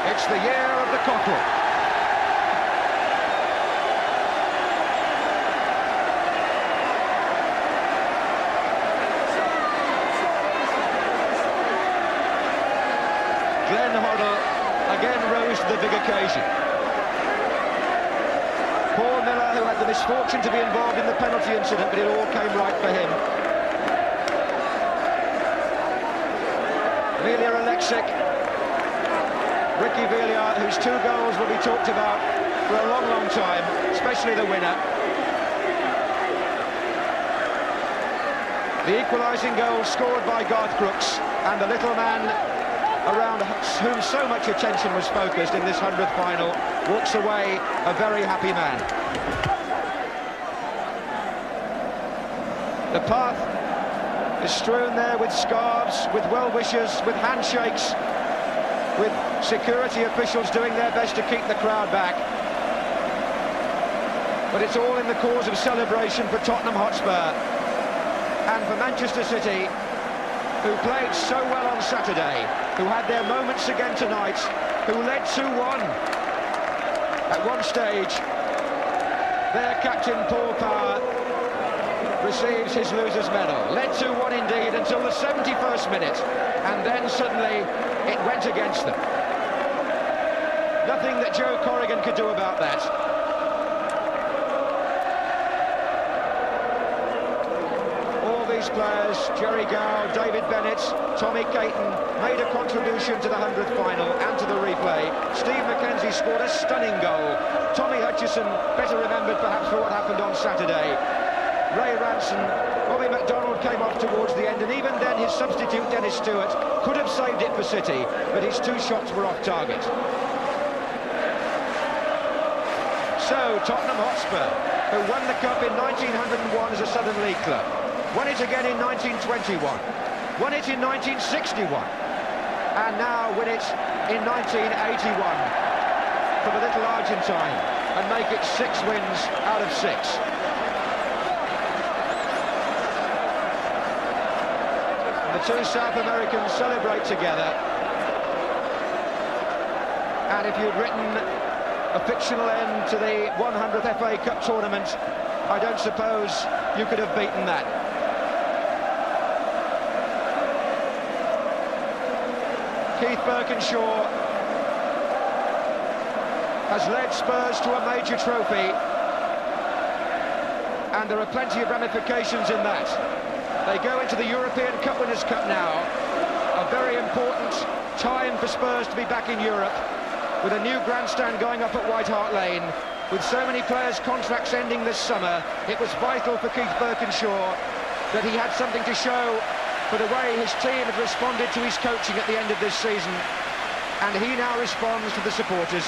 It's the year of the cockerel. Glenn Hoddle again rose to the big occasion. Paul Miller, who had the misfortune to be involved in the penalty incident, but it all came right for him. Vilja Alexic, Ricky Vilja, whose 2 goals will be talked about for a long, long time, especially the winner. The equalising goal scored by Garth Brooks, and the little man around whom so much attention was focused in this 100th final walks away a very happy man. The path is strewn there with scarves, with well-wishers, with handshakes, with security officials doing their best to keep the crowd back. But it's all in the cause of celebration for Tottenham Hotspur and for Manchester City, who played so well on Saturday, who had their moments again tonight, who led 2-1 at one stage. Their captain, Paul Power, receives his loser's medal. Led 2-1 indeed until the 71st minute, and then suddenly it went against them. Nothing that Joe Corrigan could do about that. All these players, Jerry Gow, David Bennett, Tommy Caton, made a contribution to the 100th final and to the replay. Steve McKenzie scored a stunning goal. Tommy Hutchison, better remembered perhaps for what happened on Saturday. Ray Ranson, Bobby McDonald came off towards the end, and even then his substitute Dennis Stewart could have saved it for City, but his 2 shots were off target. So Tottenham Hotspur, who won the cup in 1901 as a Southern League club, won it again in 1921, won it in 1961, and now win it in 1981 for the little Argentine, and make it 6 wins out of 6. The 2 South Americans celebrate together, and if you'd written a fictional end to the 100th FA Cup tournament, I don't suppose you could have beaten that. Keith Birkinshaw has led Spurs to a major trophy, and there are plenty of ramifications in that. They go into the European Cup Winners' Cup now, a very important time for Spurs to be back in Europe, with a new grandstand going up at White Hart Lane. With so many players' contracts ending this summer, it was vital for Keith Birkinshaw that he had something to show for the way his team had responded to his coaching at the end of this season. And he now responds to the supporters.